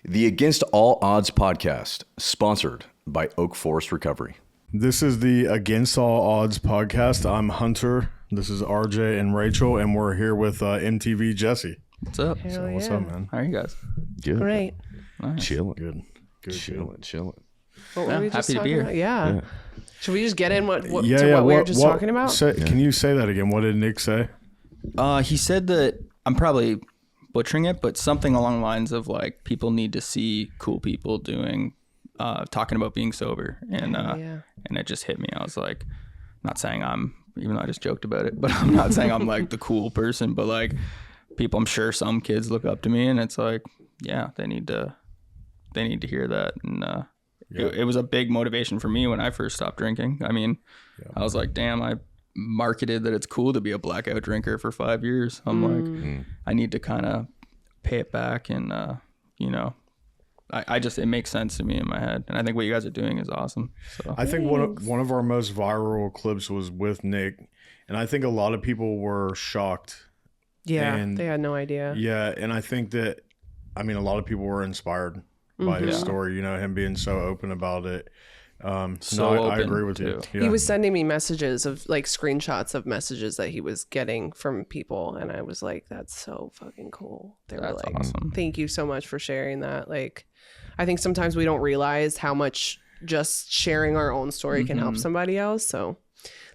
The Against All Odds podcast, sponsored by Oak Forest Recovery. This is the Against All Odds podcast. I'm Hunter. This is RJ and Rachel, and we're here with MTV Jesse. What's up? What's up, man? How are you guys? Good. Great. Nice. Chilling. Good. Chilling. What were we just happy to be talking here. about? Yeah. Should we just get in what we were just what- talking about? Can you say that again? What did Nick say? He said that I'm probably butchering it, but something along the lines of like people need to see cool people doing, talking about being sober, and it just hit me. I was like, not saying even though I just joked about it, but I'm not saying I'm like the cool person, but like people, I'm sure some kids look up to me, and it's like, yeah, they need to hear that, and it was a big motivation for me when I first stopped drinking. I mean, I was like, damn, I marketed that it's cool to be a blackout drinker for 5 years. I'm like, I need to kind of pay it back, and I just, it makes sense to me in my head, and I think what you guys are doing is awesome. So I think one of our most viral clips was with Nick, and I think a lot of people were shocked. Yeah, and they had no idea. Yeah, and I think that, a lot of people were inspired by his story, him being so open about it. I agree with you. Yeah. He was sending me messages of like screenshots of messages that he was getting from people, and I was like, that's so fucking cool. They were like, awesome. Thank you so much for sharing that. Like, I think sometimes we don't realize how much just sharing our own story can help somebody else. So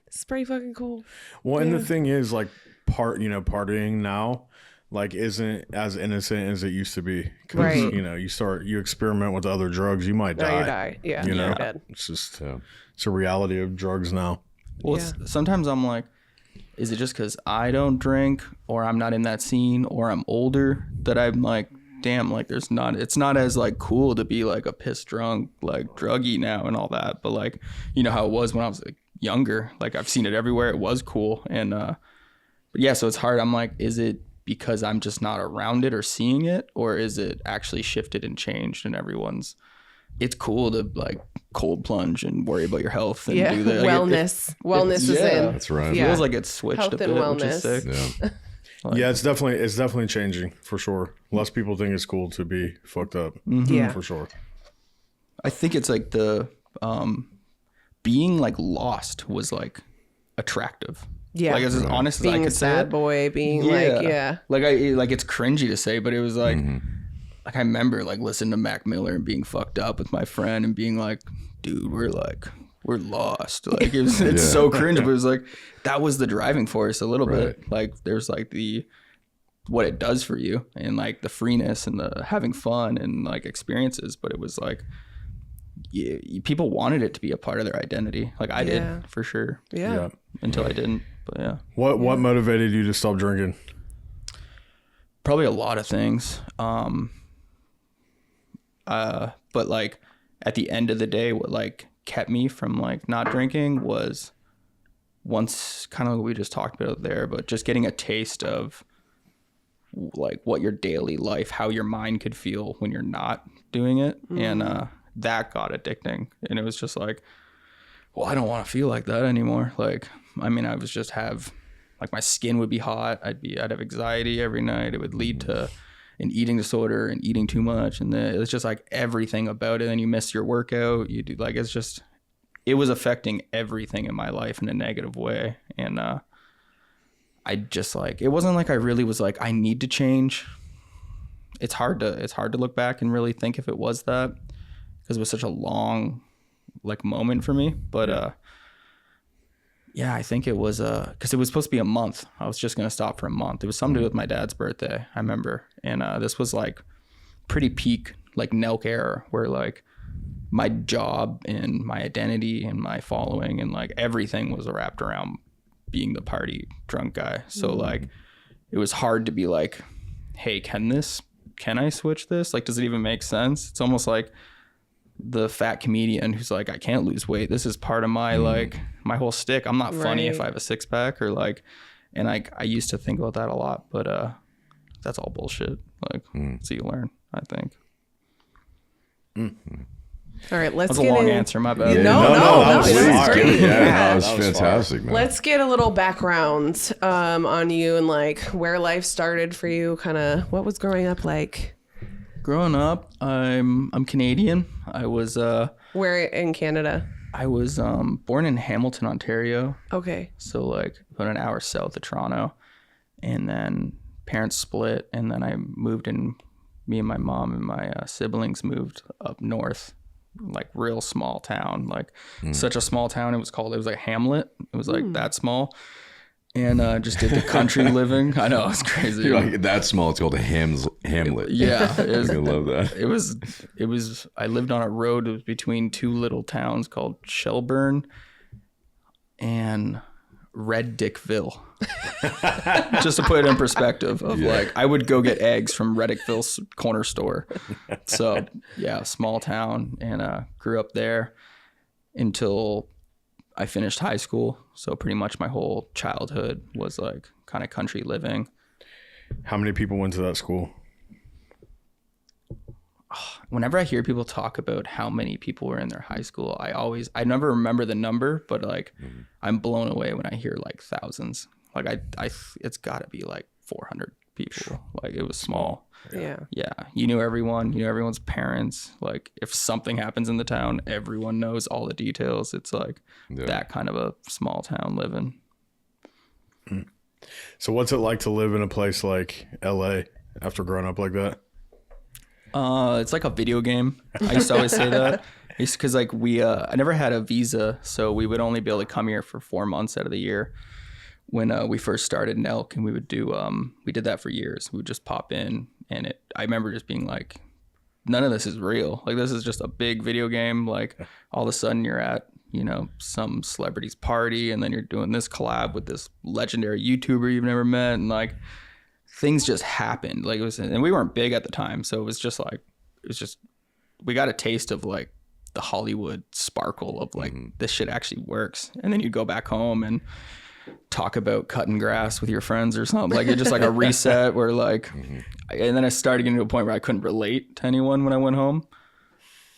this is pretty fucking cool. Well, and the thing is, like, partying now, like, isn't as innocent as it used to be. Because, you experiment with other drugs, you might die. Now you die. Yeah, you're dead. It's just, it's a reality of drugs now. Well, sometimes I'm like, is it just because I don't drink, or I'm not in that scene, or I'm older, that I'm like, damn, like it's not as like cool to be like a piss drunk, like druggy now and all that. But like, you know how it was when I was like younger, like I've seen it everywhere. It was cool. And, but yeah, so it's hard. I'm like, is it because I'm just not around it or seeing it, or is it actually shifted and changed, and it's cool to like cold plunge and worry about your health and do that. Like wellness is in. That's right. It feels like it's switched Health a bit, and wellness. which is sick. Yeah. Yeah, it's definitely changing, for sure. Less people think it's cool to be fucked up. Yeah. For sure. I think it's like the being like lost was like attractive. Yeah. Like as honest as Being I a could say sad it. boy, being Like it's cringy to say, but it was like like I remember like listening to Mac Miller and being fucked up with my friend and being like, dude, we're lost. Like it's so cringe, but it was like that was the driving force a little bit. Like there's like what it does for you, and like the freeness and the having fun and like experiences, but it was like people wanted it to be a part of their identity. Like I did for sure. Yeah. Until I didn't. But yeah. What motivated you to stop drinking? Probably a lot of things. But like at the end of the day, what like kept me from like not drinking was once kind of what we just talked about there, but just getting a taste of like what your daily life, how your mind could feel when you're not doing it. And that got addicting. And it was just like, well, I don't want to feel like that anymore. Like, I was just like my skin would be hot. I'd have anxiety every night. It would lead to an eating disorder and eating too much. And then it's just like everything about it. And you miss your workout. You do like, it was affecting everything in my life in a negative way. And, I just like, it wasn't like I really was like, I need to change. It's hard to look back and really think if it was that, because it was such a long like moment for me. But, yeah, I think it was because it was supposed to be a month. I was just going to stop for a month. It was something to do with my dad's birthday, I remember. And this was like pretty peak like NELK era, where like my job and my identity and my following and like everything was wrapped around being the party drunk guy. So like it was hard to be like, hey, can I switch this? Like, does it even make sense? It's almost like the fat comedian who's like, I can't lose weight. This is part of my like my whole stick. I'm not funny if I have a six pack, or like, and I used to think about that a lot, but that's all bullshit. Like, so you learn, I think. All right, let's That's get a long in. answer. My bad. No, that was great. That was fantastic, man. Let's get a little background on you and like where life started for you. Kind of what was growing up like. Growing up, I'm Canadian. I was Where in Canada? I was born in Hamilton, Ontario. Okay. So like about an hour south of Toronto, and then parents split, and then I moved in. Me and my mom and my siblings moved up north, like real small town, like such a small town. It was like Hamlet. It was like that small, and just did the country living. I know, it's crazy. You're like, that small. It's called a Hamlet. Yeah, I love that. It was. I lived on a road that was between two little towns called Shelburne and Red Dickville. Just to put it in perspective of like, I would go get eggs from Reddickville's corner store. So yeah, small town, and grew up there until I finished high school. So pretty much my whole childhood was like kind of country living. How many people went to that school? Whenever I hear people talk about how many people were in their high school, I never remember the number, but like I'm blown away when I hear like thousands. Like it's gotta be like 400 people. Like it was small. Yeah. Yeah. You knew everyone, you knew everyone's parents. Like if something happens in the town, everyone knows all the details. It's like that kind of a small town living. So what's it like to live in a place like LA after growing up like that? It's like a video game. I used to always say that. It's because like I never had a visa, so we would only be able to come here for 4 months out of the year. When we first started NELK, and we would do we did that for years. We would just pop in, and I remember just being like, none of this is real. Like this is just a big video game. Like all of a sudden you're at some celebrity's party, and then you're doing this collab with this legendary YouTuber you've never met, and like things just happened. Like it was, and we weren't big at the time, so it was just we got a taste of like the Hollywood sparkle of like this shit actually works. And then you go back home and talk about cutting grass with your friends or something. Like it's just like a reset where like, and then I started getting to a point where I couldn't relate to anyone when I went home.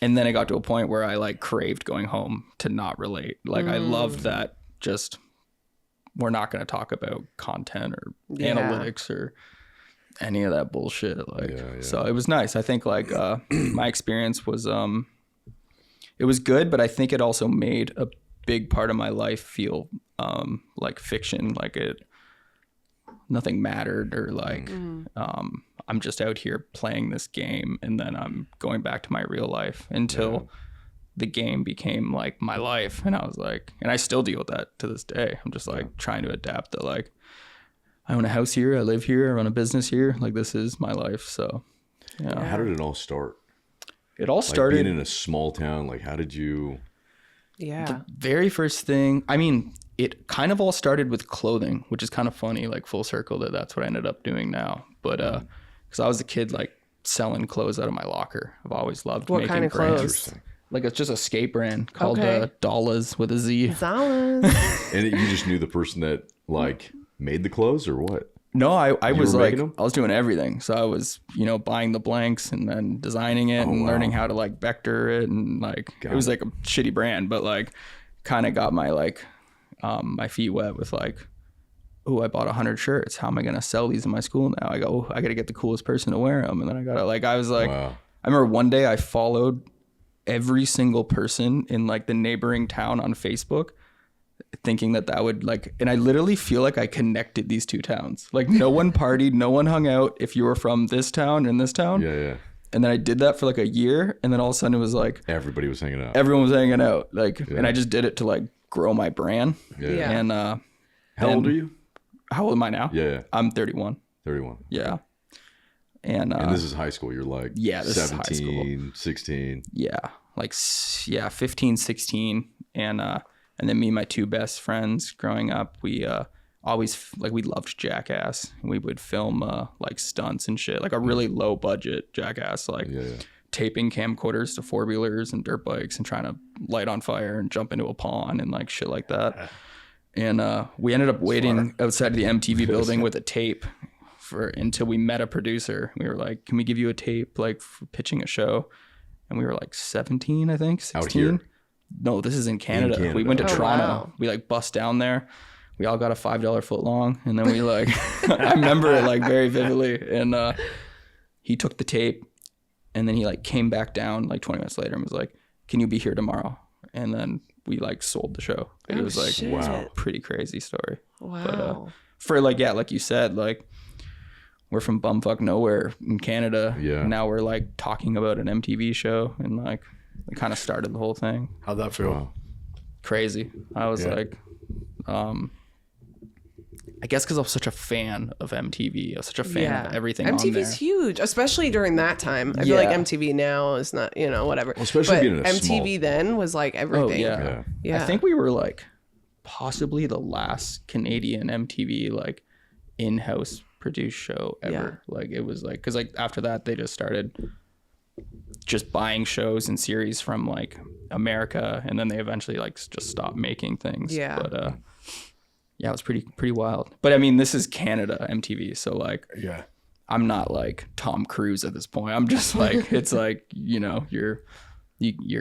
And then it got to a point where I like craved going home to not relate. Like I loved that just, we're not going to talk about content or analytics or any of that bullshit. Like, so it was nice. I think like, my experience was, it was good, but I think it also made a big part of my life feel, like fiction, like nothing mattered, or like, I'm just out here playing this game, and then I'm going back to my real life until the game became like my life. And I was like, and I still deal with that to this day. I'm just like trying to adapt to like, I own a house here, I live here, I run a business here. Like this is my life. So yeah. How did it all start? It all started like being in a small town. Like how did you? Yeah. The very first thing, I mean, it kind of all started with clothing, which is kind of funny, like full circle that's what I ended up doing now. But because I was a kid, like selling clothes out of my locker. I've always loved What making kind of brands. clothes? Like it's just a skate brand called Okay. Dollars with a Z. Zalas. And you just knew the person that like made the clothes, or what? No, I was were like, making them? I was doing everything. So I was, buying the blanks and then designing it and wow. learning how to like vector it, and like it was like a shitty brand, but like kind of got my like my feet wet with like, oh, I bought 100 shirts. How am I gonna sell these in my school now? I go, I gotta get the coolest person to wear them, and then I gotta like, I was like, Wow. I remember one day I followed every single person in like the neighboring town on Facebook, thinking that would like, and I literally feel like I connected these two towns. Like no one partied, no one hung out if you were from this town and this town. Yeah. And then I did that for like a year, and then all of a sudden it was like Everybody was hanging out. everyone was hanging out. Like, and I just did it to like grow my brand. Yeah. And How old are you? how old am I now? Yeah. I'm 31. 31. Yeah. And And this is high school. You're like yeah, this is high 17, 16. yeah, like 15, 16. And then me and my two best friends growing up, we always like, we loved Jackass. We would film like stunts and shit, like a really low budget Jackass, like taping camcorders to four-wheelers and dirt bikes and trying to light on fire and jump into a pond and like shit like that. And we ended up waiting outside of the MTV building with a tape until we met a producer. We were like, can we give you a tape like for pitching a show? And we were like 17, I think, 16. Out here? No, this is in Canada. Canada. We went to Oh, Toronto. wow. We like bust down there. We all got a $5 foot long, and then we like, I remember it like very vividly. And he took the tape, And then he like came back down like 20 minutes later and was like, can you be here tomorrow? And then we like sold the show. It was like, shit. wow, pretty crazy story. Wow. But for like, yeah, like you said, like we're from bumfuck nowhere in Canada. Yeah. Now we're like talking about an MTV show and like we kind of started the whole thing. How'd that feel? Wow. Crazy. I was like, I guess because I was such a fan of MTV. I was such a fan of everything on there. MTV's huge, especially during that time. I feel like Yeah. MTV now is not, you know, whatever. Well, especially but being in a MTV then was like everything. Oh, Yeah. I think we were like possibly the last Canadian MTV like in-house produced show ever. Yeah. Like it was like, because like after that they just started just buying shows and series from like America, and then they eventually like just stopped making things. Yeah. But yeah, it was pretty wild. But I mean, this is Canada MTV, so like Yeah. I'm not like Tom Cruise at this point. I'm just like it's like, you know, you're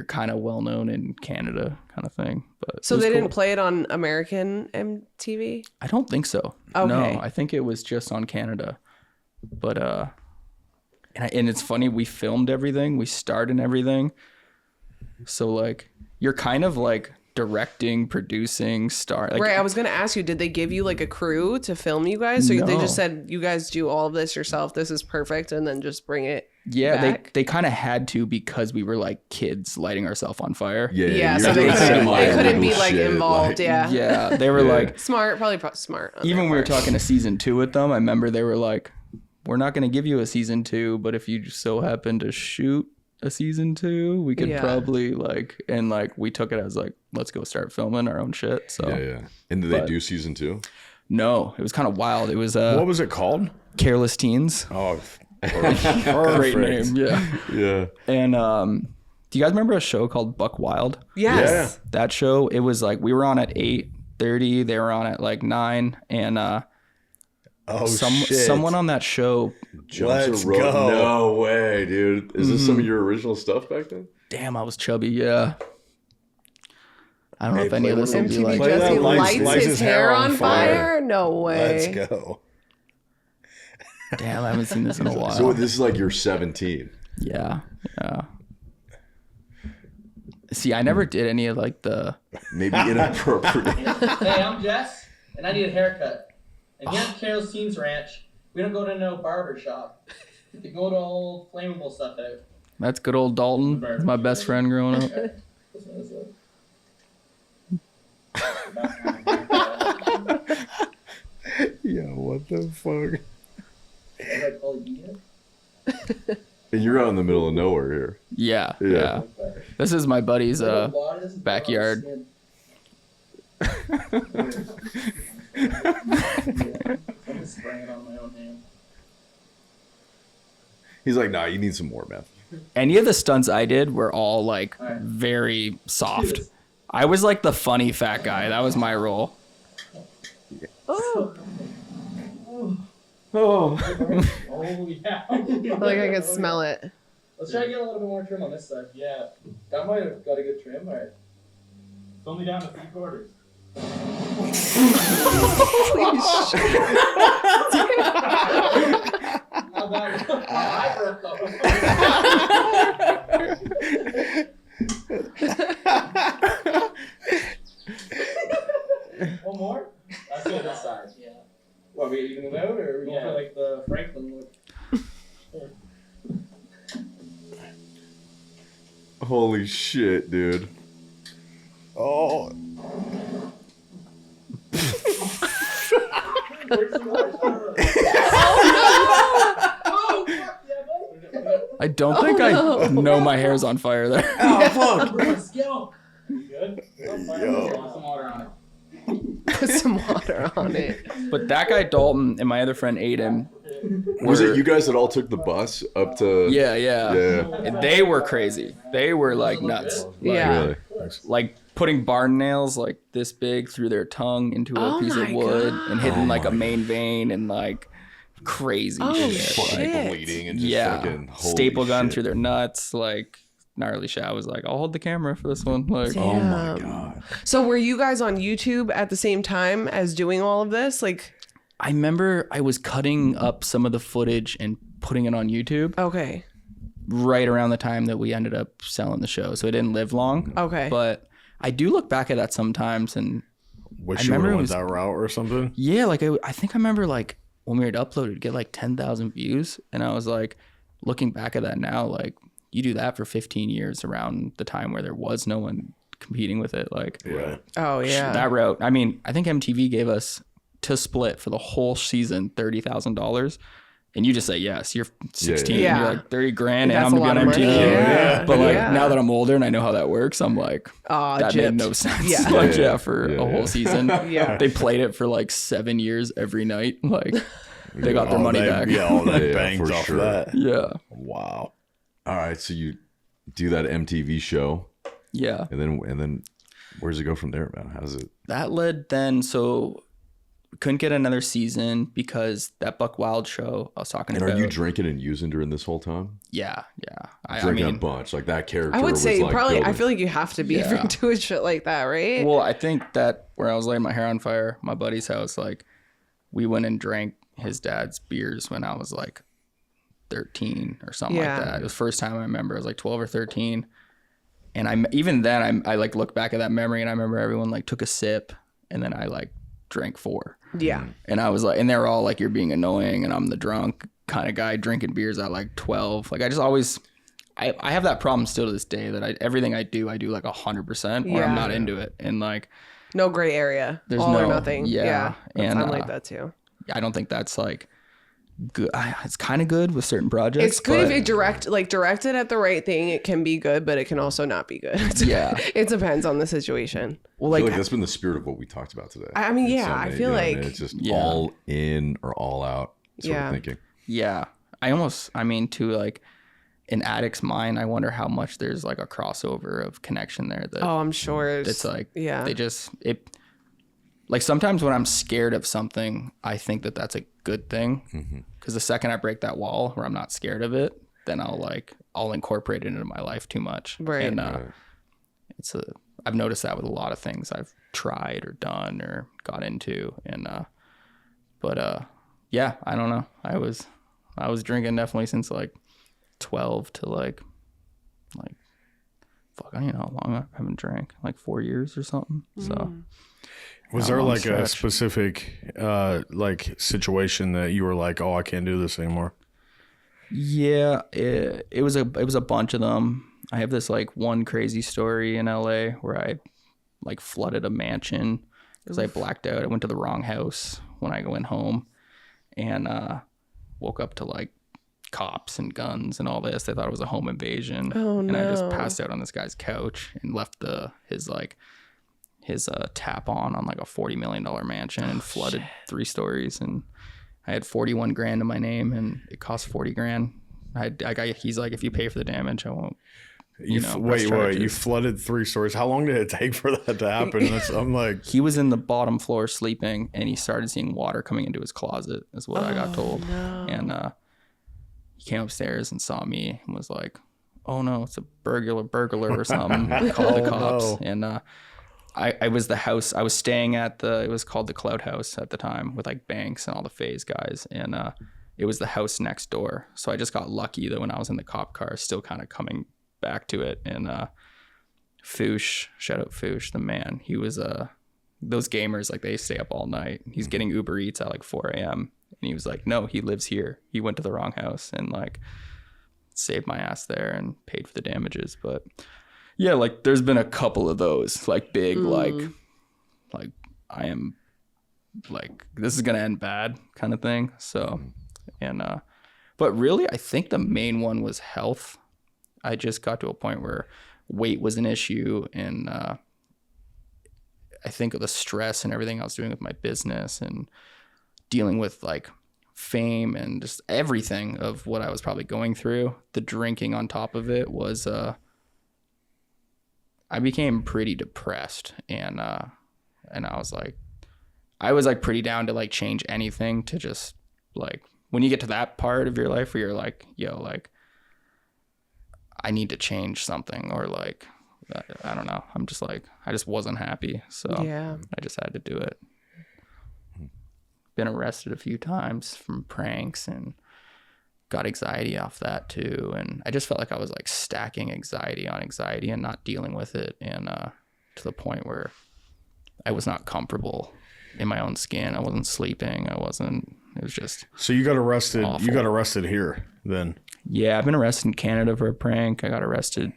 kind of well known in Canada kind of thing. But So it was they cool. didn't play it on American MTV? I don't think so. Okay. No, I think it was just on Canada. But and it's funny, we filmed everything, we starred in everything. So like you're kind of like directing, producing, like, Right, I was going to ask you, did they give you like a crew to film you guys? So they No. just said, you guys do all of this yourself, this is perfect, and then just bring it yeah, back? they kind of had to because we were like kids lighting ourselves on fire. Yeah, Yeah, so you're they doing couldn't, some they couldn't be little like shit, involved, yeah. Yeah, they were Yeah. like, Smart, probably smart. on even their when we were part. talking to season 2 with them, I remember they were like, we're not going to give you a season 2, but if you just so happen to shoot a season 2, we could Yeah. probably like, and like we took it as like, let's go start filming our own shit. So Yeah. And did they do season 2? no, it was kind of wild. It was What was it called? Careless Teens. Oh, Great name. Yeah. Yeah. And do you guys remember a show called Buck Wild? Yes. That show, it was like we were on at 8:30, they were on at like 9, and Oh, someone on that show, Let's Jumps a rope. go. No way, dude. Is this some of your original stuff back then? damn, I was chubby. Yeah. I don't know if any play of this one will of be MTV like, Play that Jesse lights- lights his hair on fire? No way. Let's go. damn, I haven't seen this in a while. So this is like you're 17. Yeah. See, I never did any of like the. Maybe inappropriate. Hey, I'm Jess, and I need a haircut. And here at Careless Teens Ranch, we don't go to no barber shop. We go to old flammable stuff out. That's good old Dalton. He's my best friend growing up. Yeah, what the fuck? And you're out in the middle of nowhere here. Yeah. This is my buddy's backyard. I'm just spraying it on my own hand. He's like, nah, you need some more, man. Any of the stunts I did were all like very soft. I was like the funny fat guy. That was my role. Oh, Oh. Oh, yeah. I feel like I can smell it. Let's try to get a little bit more trim on this side. Yeah. That might have got a good trim. All right. It's only down to 3/4. How about my breath One more? That's good this side. Yeah. What, are we even them out, or are we going for like the Franklin look? Holy shit, dude. Oh, Where's the marshmallow? Oh, fuck yeah, buddy. I don't think I know my hair's on fire there. Let's go. Good? Yo. Want some water on it. Put some water on it. But that guy Dalton and my other friend Aiden. Was it you guys that all took the bus up to... Yeah. Yeah. And they were crazy. They were like nuts. Like, Yeah. Really? like putting barn nails like this big through their tongue into a Oh piece of my wood God. and hitting like a main vein and like crazy Oh, shit. shit. Like, Bleeding and just yeah. fucking... holy Staple gun shit. through their nuts, like gnarly shit. I was like, I'll hold the camera for this one. Like, Oh my Damn. God. So were you guys on YouTube at the same time as doing all of this? Like, I remember I was cutting up some of the footage and putting it on YouTube. okay. right around the time that we ended up selling the show, so it didn't live long. Okay. But I do look back at that sometimes, and Wish I you would remember have it went was- that route or something. yeah, like I think I remember like when we would upload, it'd get like 10,000 views, and I was like, looking back at that now, like you do that for 15 years around the time where there was no one competing with it, like Yeah. Oh yeah. that route. I mean, I think MTV gave us to split for the whole season $30,000, and you just say yes. You're 16, Yeah. you're like 30 grand, and That's I'm a gonna lot be on of MTV. money. Yeah. But like Yeah. now that I'm older and I know how that works, I'm like, that gypped. made no sense. Yeah. Like for a whole season. Yeah. They played it for like 7 years every night. Like they got their All money that- back. Yeah, all that Yeah, bangs for off sure. of that. Yeah. Wow. All right, so you do that MTV show, Yeah. and then where does it go from there, man? How does it? That led then, so we couldn't get another season because that Buck Wild show I was talking And about. are you drinking and using during this whole time? Yeah. I Drinking mean, a bunch, like that character. I would say was like probably. I building. feel like you have to be if Yeah. you're doing shit like that, right? well, I think that where I was laying my hair on fire, my buddy's house, like we went and drank his dad's beers when I was like 13 or something Yeah. like that. It was the first time I remember. I was like 12 or 13. And even then I like look back at that memory and I remember everyone like took a sip and then I like drank 4. Yeah. And I was like, and they were all like, you're being annoying. And I'm the drunk kind of guy drinking beers at like 12. Like I just always, I have that problem still to this day that everything I do like 100% or Yeah. I'm not into it. And like, No gray area. There's All or no- nothing. yeah. And, I'm like that too. I don't think that's like good. It's kind of good with certain projects. It's good if but- it directed at the right thing. It can be good, but it can also not be good. Yeah. It depends on the situation. well, I feel like, like that's been the spirit of what we talked about today. I mean, In yeah, some I way, feel you know what I like- mean? It's just Yeah. all in or all out sort Yeah. of thinking. yeah, I mean, to like an addict's mind, I wonder how much there's like a crossover of connection there that Oh, I'm sure it's like, yeah. they just, like sometimes when I'm scared of something, I think that that's a good thing. Because the second I break that wall where I'm not scared of it, then I'll incorporate it into my life too much. Right. And Right. I've noticed that with a lot of things I've tried or done or got into. And, yeah, I don't know. I was drinking definitely since like 12 to like, fuck, I don't know how long I haven't drank, like 4 years or something. So Was a there long like a stretch. specific like situation that you were like, oh, I can't do this anymore? yeah, it was a bunch of them. I have this like one crazy story in LA where I like flooded a mansion because I blacked out. I went to the wrong house when I went home and woke up to like cops and guns and all this. They thought it was a home invasion. Oh, and I just no. passed out on this guy's couch and left his tap on like a $40 million mansion and flooded 3 stories. And I had 41 grand in my name and it cost 40 grand. He's like, if you pay for the damage, I won't. Wait, charges. you flooded 3 stories. How long did it take for that to happen? I'm like, He was in the bottom floor sleeping and he started seeing water coming into his closet is what I got told. no. And he came upstairs and saw me and was like, oh no, it's a burglar or something. Called the cops. no. And I was the house I was staying at it was called the Cloud House at the time with like Banks and all the Phase guys. And it was the house next door. So I just got lucky that when I was in the cop car, still kind of coming back to it. And Foosh, shout out Foosh, the man, he was those gamers, like they stay up all night. He's getting Uber Eats at like 4 a.m. And he was like, no, he lives here. He went to the wrong house and like saved my ass there and paid for the damages. But yeah, like there's been a couple of those like big, like I am like, this is going to end bad kind of thing. So, and, but really I think the main one was health. I just got to a point where weight was an issue. And, I think of the stress and everything I was doing with my business and dealing with like fame and just everything of what I was probably going through, the drinking on top of it was, I became pretty depressed and I was like pretty down to like change anything to just like, when you get to that part of your life where you're like, yo, like I need to change something or like, I don't know. I'm just like, I just wasn't happy. So Yeah. I just had to do it. Been arrested a few times from pranks and got anxiety off that too. And I just felt like I was like stacking anxiety on anxiety and not dealing with it. And to the point where I was not comfortable in my own skin. I wasn't sleeping. It was just. So you got arrested. awful. You got arrested here then. Yeah, I've been arrested in Canada for a prank. I got arrested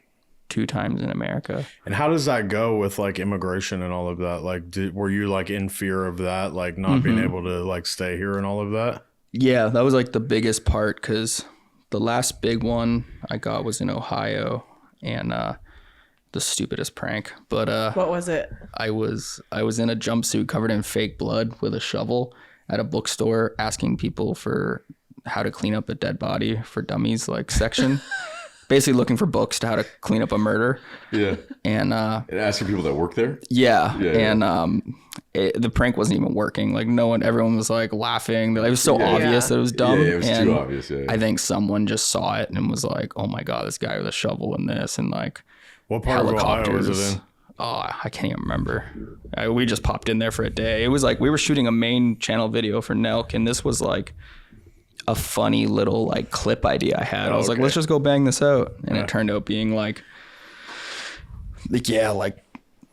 2 times in America. And how does that go with like immigration and all of that? Like, were you like in fear of that, like not being able to like stay here and all of that? Yeah, that was like the biggest part, because the last big one I got was in Ohio, and the stupidest prank. But What was it? I was in a jumpsuit covered in fake blood with a shovel at a bookstore asking people for how to clean up a dead body for dummies like section. Basically looking for books to how to clean up a murder. Yeah. And asking people that work there. yeah. Yeah. And the prank wasn't even working. Like everyone was like laughing. It was so obvious that it was dumb. Yeah, it was and too obvious. Yeah. I think someone just saw it and was like, "Oh my god, this guy with a shovel and this," and like What part of Ohio helicopters. was it in? Oh, I can't even remember. We just popped in there for a day. It was like we were shooting a main channel video for NELK, and this was like a funny little like clip idea I had. I was like, let's just go bang this out. And it turned out being like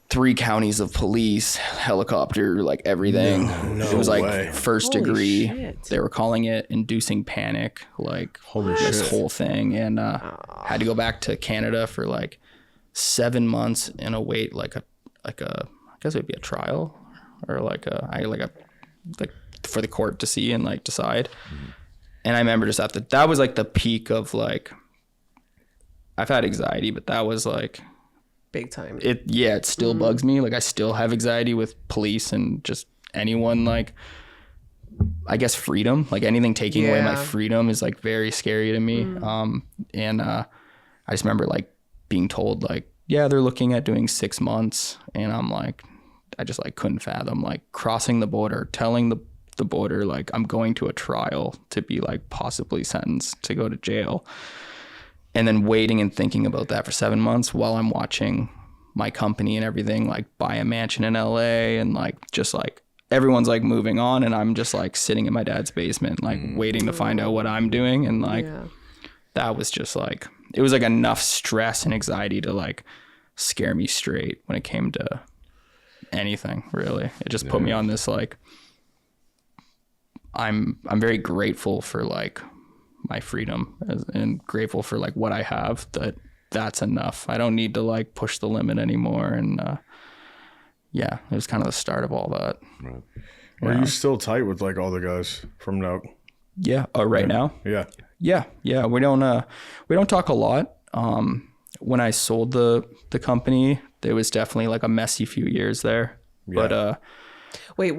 3 counties of police, helicopter, like everything. No it was like way. first Holy degree. shit. They were calling it inducing panic, like this shit. whole thing. And had to go back to Canada for like 7 months and await like a I guess it'd be a trial or like for the court to see and like decide. And I remember just that was like the peak of like, I've had anxiety, but that was like, Big time. it still bugs me. Like I still have anxiety with police and just anyone, like, I guess freedom, like anything taking away my Yeah. freedom is like very scary to me. And I just remember like being told like, yeah, they're looking at doing 6 months. And I'm like, I just like couldn't fathom like crossing the border, telling the border like I'm going to a trial to be like possibly sentenced to go to jail, and then waiting and thinking about that for 7 months while I'm watching my company and everything like buy a mansion in LA, and like just like everyone's like moving on, and I'm just like sitting in my dad's basement like waiting to find out what I'm doing. And like that was just like, it was like enough stress and anxiety to like scare me straight when it came to anything really. It just put me on this like, I'm very grateful for like my freedom and grateful for like what I have, that's enough. I don't need to like push the limit anymore. And it was kind of the start of all that. Right. Are you still tight with like all the guys from NELK? Yeah. Right now. Yeah. Yeah. We don't talk a lot. When I sold the company, there was definitely like a messy few years there, but Wait,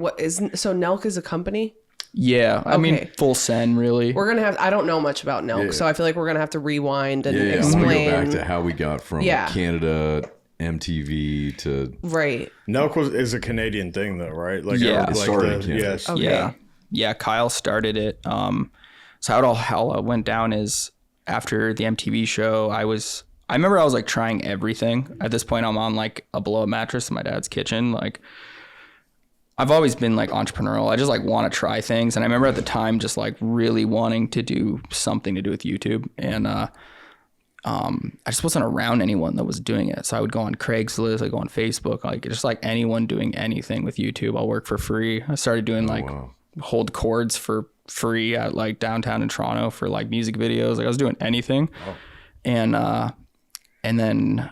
so NELK is a company? yeah, I mean, Okay. full send really. We're going to have, I don't know much about NELK, so I feel like we're going to have to rewind and I want to explain. go back to how we got from Canada, MTV to Right. NELK is a Canadian thing though, right? Like Yeah. It started in Canada. yes. Okay. Yeah. Kyle started it. So how it all went down is after the MTV show, I remember I was like trying everything. At this point, I'm on like a blow up mattress in my dad's kitchen. Like I've always been like entrepreneurial. I just like want to try things. And I remember at the time just like really wanting to do something to do with YouTube. And I just wasn't around anyone that was doing it. So I would go on Craigslist, I go on Facebook, like just like anyone doing anything with YouTube. I'll work for free. I started doing hold chords for free at like downtown in Toronto for like music videos. Like I was doing anything. And then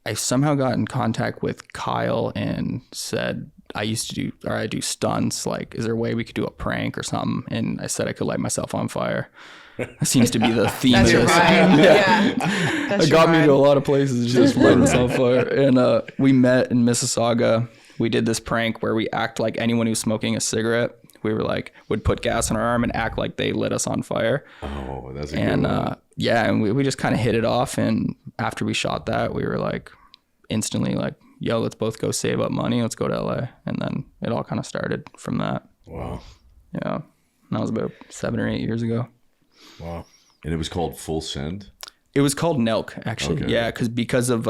I somehow got in contact with Kyle and said, I do stunts. Like, is there a way we could do a prank or something? And I said I could light myself on fire. That seems to be the theme That's of your this. vibe. Yeah. That's It your got me vibe. to a lot of places, just lighting us on fire. And we met in Mississauga. We did this prank where we act like anyone who's smoking a cigarette. We were like, would put gas on our arm and act like they lit us on fire. Oh, that's a And good one. and we just kind of hit it off. And after we shot that, we were like instantly like, yo, let's both go save up money. Let's go to LA. And then it all kind of started from that. Wow. Yeah. And that was about 7 or 8 years ago. Wow. And it was called Full Send. It was called NELK, actually. Okay. Yeah, because of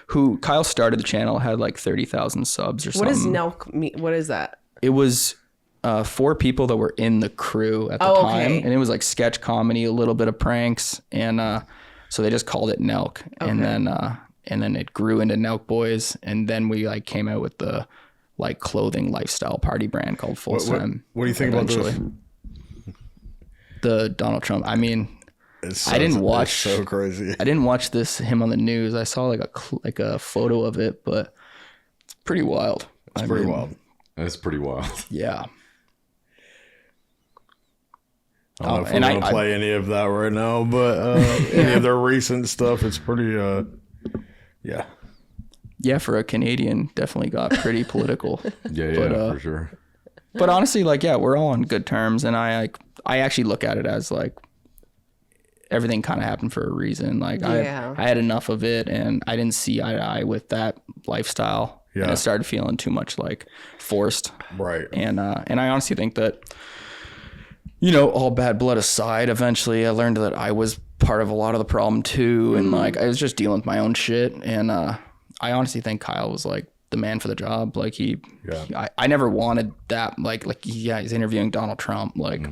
who Kyle started the channel, had like 30,000 subs or What something. does NELK mean? What is that? It was 4 people that were in the crew at the time, and it was like sketch comedy, a little bit of pranks, and so they just called it NELK, and then it grew into NELK Boys, and then we like came out with the like clothing lifestyle party brand called Full Swim. What do you think about this? The Donald Trump. I mean, I didn't watch. It's so crazy. I didn't watch him on the news. I saw like a photo of it, but it's pretty wild. It's pretty wild. That's pretty wild. Yeah. I don't know if we're going to play any of that right now, but any of their recent stuff, it's pretty, yeah. Yeah, for a Canadian, definitely got pretty political. For sure. But honestly, like, yeah, we're all on good terms, and I actually look at it as like everything kind of happened for a reason. Like I had enough of it, and I didn't see eye to eye with that lifestyle. Yeah. And I started feeling too much like forced. Right. And I honestly think that, you know, all bad blood aside, eventually I learned that I was part of a lot of the problem too. And like, I was just dealing with my own shit. And I honestly think Kyle was like the man for the job. Like I never wanted that. Like he's interviewing Donald Trump. Like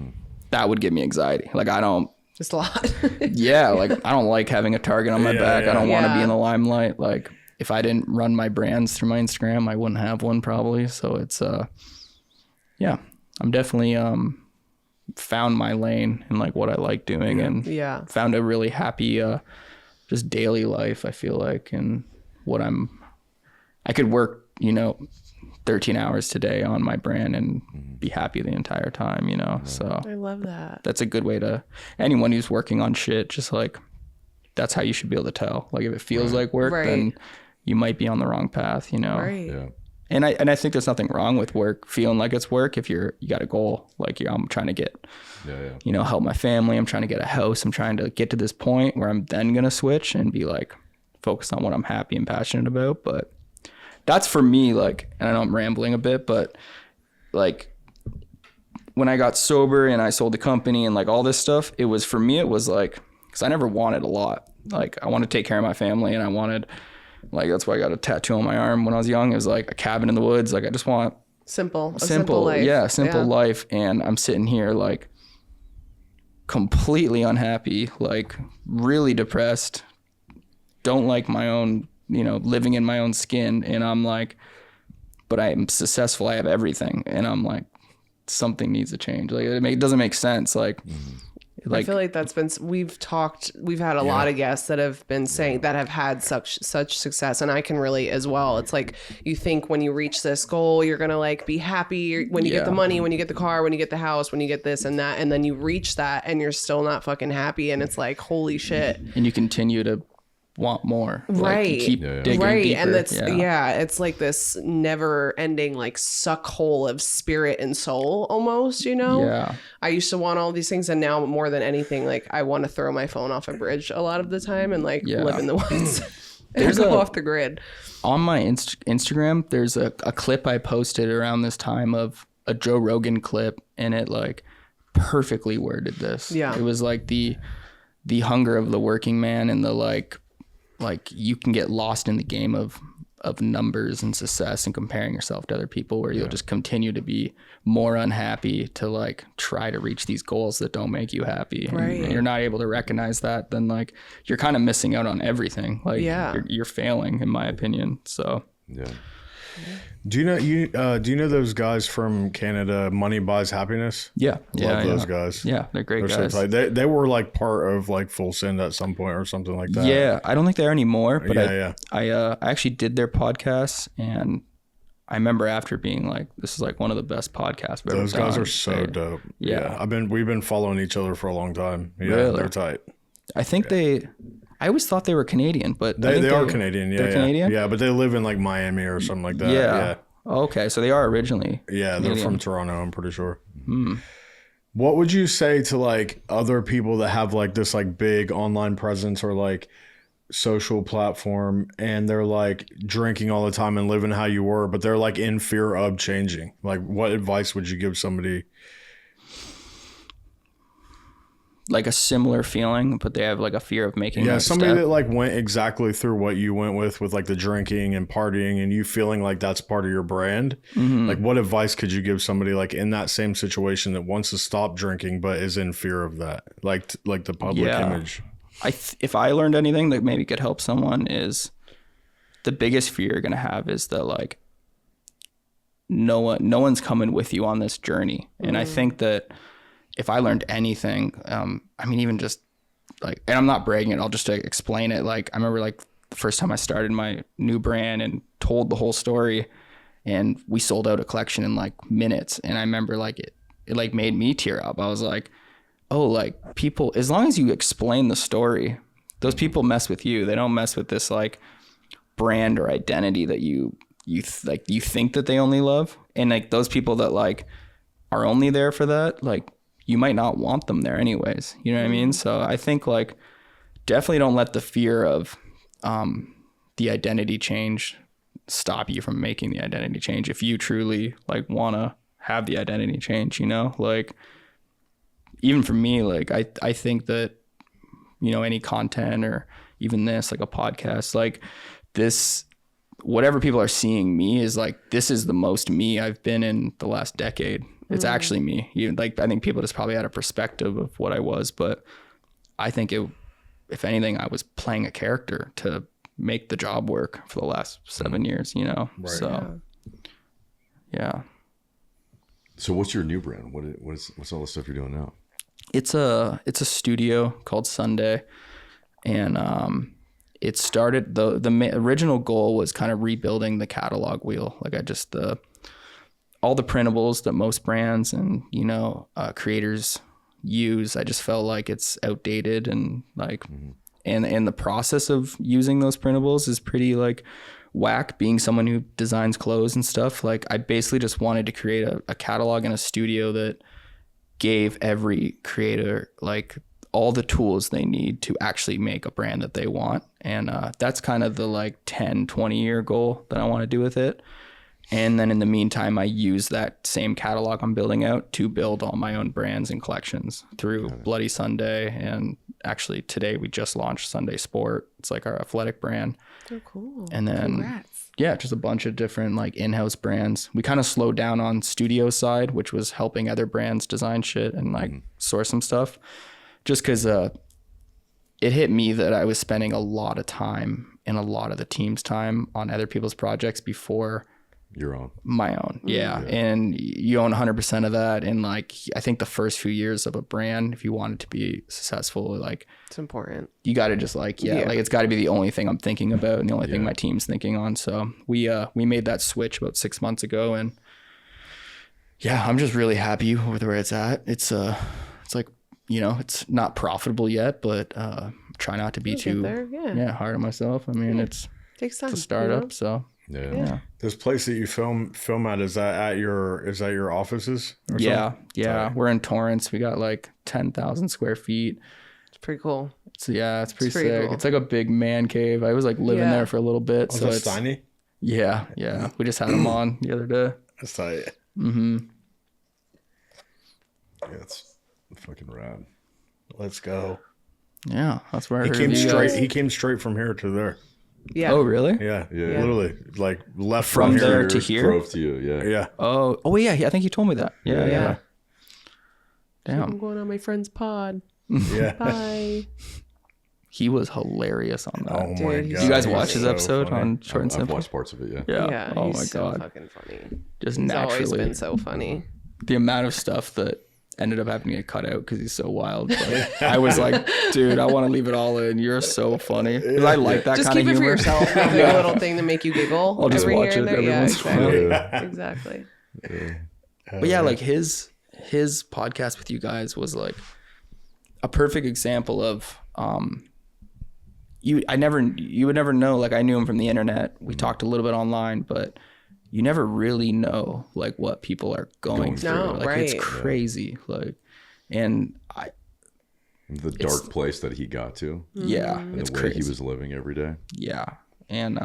that would give me anxiety. Like I don't. It's a lot. Yeah. Like I don't like having a target on my back. I don't want to be in the limelight. Like if I didn't run my brands through my Instagram, I wouldn't have one probably. So it's, yeah, I'm definitely, found my lane and like what I like doing and found a really happy, just daily life. I feel like, and what I could work, you know, 13 hours today on my brand and be happy the entire time, you know? So I love that. That's a good way to, anyone who's working on shit, just like, that's how you should be able to tell. Like if it feels like work, then you might be on the wrong path, you know? Right. Yeah. And I think there's nothing wrong with work feeling like it's work if you got a goal. Like I'm trying to get, you know, help my family. I'm trying to get a house. I'm trying to get to this point where I'm then going to switch and be like focused on what I'm happy and passionate about. But that's for me, like, and I know I'm rambling a bit, but like when I got sober and I sold the company and like all this stuff, it was, for me, it was like, because I never wanted a lot. Like I wanted to take care of my family, and I wanted, like, that's why I got a tattoo on my arm when I was young. It was like a cabin in the woods. Like I just want simple life. Yeah, simple life. And I'm sitting here like completely unhappy, like really depressed, don't like my own, you know, living in my own skin. And I'm like, but I'm successful. I have everything. And I'm like, something needs to change. Like it doesn't make sense. Like, I feel like that's been, we've had a lot of guests that have been saying that have had such success, and I can relate as well. It's like you think when you reach this goal, you're going to like be happy when you get the money, when you get the car, when you get the house, when you get this and that, and then you reach that and you're still not fucking happy, and it's like, holy shit. And you continue to want more, right? Like, keep digging deeper. And that's it's like this never ending like suck hole of spirit and soul almost, you know. I used to want all these things, and now more than anything, like I want to throw my phone off a bridge a lot of the time and like live in the woods and go off the grid. On my Instagram, there's a clip I posted around this time of a Joe Rogan clip, and it like perfectly worded this. It was like the hunger of the working man, and the like you can get lost in the game of numbers and success and comparing yourself to other people, where you'll just continue to be more unhappy to like try to reach these goals that don't make you happy. And you're not able to recognize that, then like you're kind of missing out on everything. Like you're failing, in my opinion. So Do you know those guys from Canada, Money Buys Happiness? Love those guys. Yeah, they're great guys. So they were like part of like Full Send at some point or something like that. Yeah, I don't think they are anymore, but I actually did their podcast, and I remember after being like, this is like one of the best podcasts I've ever done. Those guys are so dope. Yeah. We've been following each other for a long time. Yeah, really? They're tight. I think I always thought they were Canadian, but they are Canadian. They're Canadian? Yeah, but they live in like Miami or something like that. Yeah. Okay, so they are originally Canadian. They're from Toronto, I'm pretty sure. What would you say to like other people that have like this like big online presence or like social platform, and they're like drinking all the time and living how you were, but they're like in fear of changing? Like what advice would you give somebody? like a similar feeling, but they have like a fear of making that somebody step. that like went exactly through what you went with like the drinking and partying, and you feeling like that's part of your brand. Like, what advice could you give somebody like in that same situation that wants to stop drinking but is in fear of that, like the public image? If I learned anything that maybe could help someone, is the biggest fear you're gonna have is that like no one's coming with you on this journey. And I think that if I learned anything, I mean, even just like, and I'm not bragging it, I'll just explain it. Like, I remember like the first time I started my new brand and told the whole story, and we sold out a collection in like minutes. And I remember like it like made me tear up. I was like, oh, like people, as long as you explain the story, those people mess with you. They don't mess with this like brand or identity that you think that they only love. And like those people that like are only there for that, like you might not want them there anyways. You know what I mean? So I think like definitely don't let the fear of the identity change stop you from making the identity change. If you truly like want to have the identity change, you know, like even for me, like I think that, you know, any content or even this, like a podcast, like this, whatever people are seeing me is like, this is the most me I've been in the last decade. It's actually me. Even like, I think people just probably had a perspective of what I was, but I think if anything, I was playing a character to make the job work for the last 7 years, you know? Right. So yeah. So what's your new brand? What's all the stuff you're doing now? It's a studio called Sunday, and it started, the original goal was kind of rebuilding the catalog wheel. Like all the printables that most brands and, you know, creators use, I just felt like it's outdated, and like, and the process of using those printables is pretty like whack. Being someone who designs clothes and stuff, like I basically just wanted to create a catalog in a studio that gave every creator like all the tools they need to actually make a brand that they want. And that's kind of the like 10, 20 year goal that I want to do with it. And then in the meantime, I use that same catalog I'm building out to build all my own brands and collections through Bloody Sunday. And actually today we just launched Sunday Sport. It's like our athletic brand. Oh, cool. And then, Congrats. yeah, just a bunch of different like in-house brands. We kind of slowed down on studio side, which was helping other brands design shit and like source some stuff. Just because it hit me that I was spending a lot of time and a lot of the team's time on other people's projects before Your own. my own. Yeah. And you own 100% of that. And like, I think the first few years of a brand, if you want it to be successful, like It's important. you got to just like, like it's got to be the only thing I'm thinking about and the only thing my team's thinking on. So we made that switch about 6 months ago, and yeah, I'm just really happy with where it's at. It's like, you know, it's not profitable yet, but try not to be too hard on myself. I mean, it's Takes time. a startup, so Yeah. This place that you film at, is that your offices? Or yeah. something? We're in Torrance. We got like 10,000 square feet. It's pretty cool. So yeah, it's pretty pretty sick. cool. It's like a big man cave. I was like living there for a little bit. So it's tiny. Yeah. We just had them on the other day. That's tight. Yeah, it's fucking rad. Let's go. Yeah, that's where I He heard came of you straight. guys. He came straight from here to there. Yeah. Oh, really? Yeah, Yeah. literally, like left From here. there to here? Drove to you, yeah. Yeah. Oh yeah. I think you told me that. Yeah. I'm Damn. going on my friend's pod. Yeah. Bye. He was hilarious on that. Oh my Dude, god. he's you guys he's watch his so episode funny. on Short and I've Simple? watched parts of it, Yeah. Oh he's my so god. fucking funny. Just He's always naturally, been so funny. the amount of stuff that ended up having to get cut out because he's so wild. But I was like, dude, I want to leave it all in. You're so funny. 'Cause I like that Just kind of keep it humor. for yourself. Not a little thing to make you giggle. I'll just every watch here and it there. every Yeah, once in a while. exactly. Exactly. But yeah, like his podcast with you guys was like a perfect example of you would never know. Like I knew him from the internet. We talked a little bit online, but you never really know like what people are going through. No, like it's crazy. Like, and The dark place that he got to. yeah, And it's the way crazy. he was living every day. Yeah, and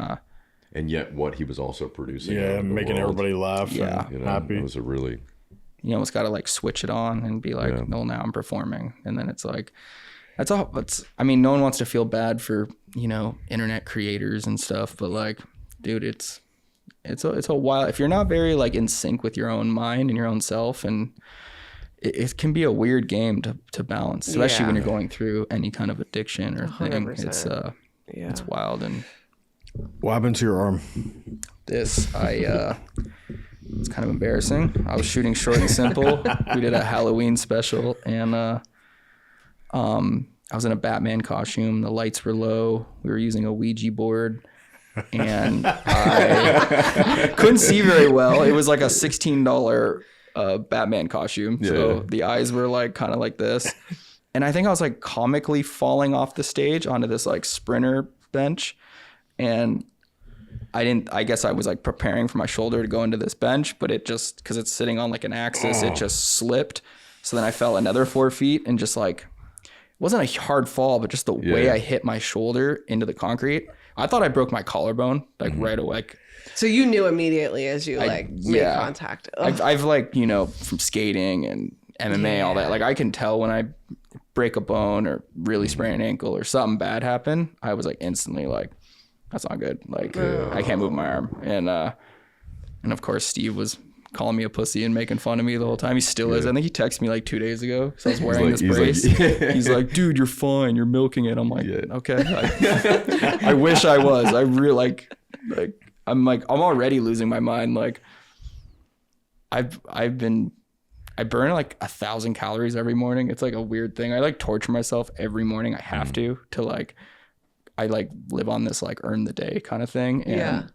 And yet what he was also producing. out Yeah, in the making world, everybody laugh. Yeah. And you know, happy. It was a really you almost got to like switch it on and be like, well, now I'm performing. And then it's like, that's all. I mean, no one wants to feel bad for, you know, internet creators and stuff, but like, dude, it's a while. If you're not very like in sync with your own mind and your own self, and it can be a weird game to balance, especially when you're going through any kind of addiction or thing. 100%. It's wild. And what happened to your arm? it's kind of embarrassing. I was shooting Short and Simple. We did a Halloween special, and I was in a Batman costume. The lights were low. We were using a Ouija board, and I couldn't see very well. It was like a $16 Batman costume, so the eyes were like kind of like this. And I think I was like comically falling off the stage onto this like sprinter bench, and I guess I was like preparing for my shoulder to go into this bench, but it just, because it's sitting on like an axis, it just slipped. So then I fell another 4 feet, and just like, it wasn't a hard fall, but just the way I hit my shoulder into the concrete, I thought I broke my collarbone like right away. So you knew immediately as you made contact. I've like, you know, from skating and MMA, all that, like I can tell when I break a bone or really sprain an ankle or something bad happen. I was like instantly like, that's not good. Like I can't move my arm. And of course Steve was calling me a pussy and making fun of me the whole time. He still is. I think he texted me like 2 days ago because I was wearing this brace. He's like, dude, you're fine. You're milking it. I'm like, okay. I wish I was. I really like I'm already losing my mind. Like I burn like 1,000 calories every morning. It's like a weird thing. I like torture myself every morning. I have to like, I like live on this like earn the day kind of thing. And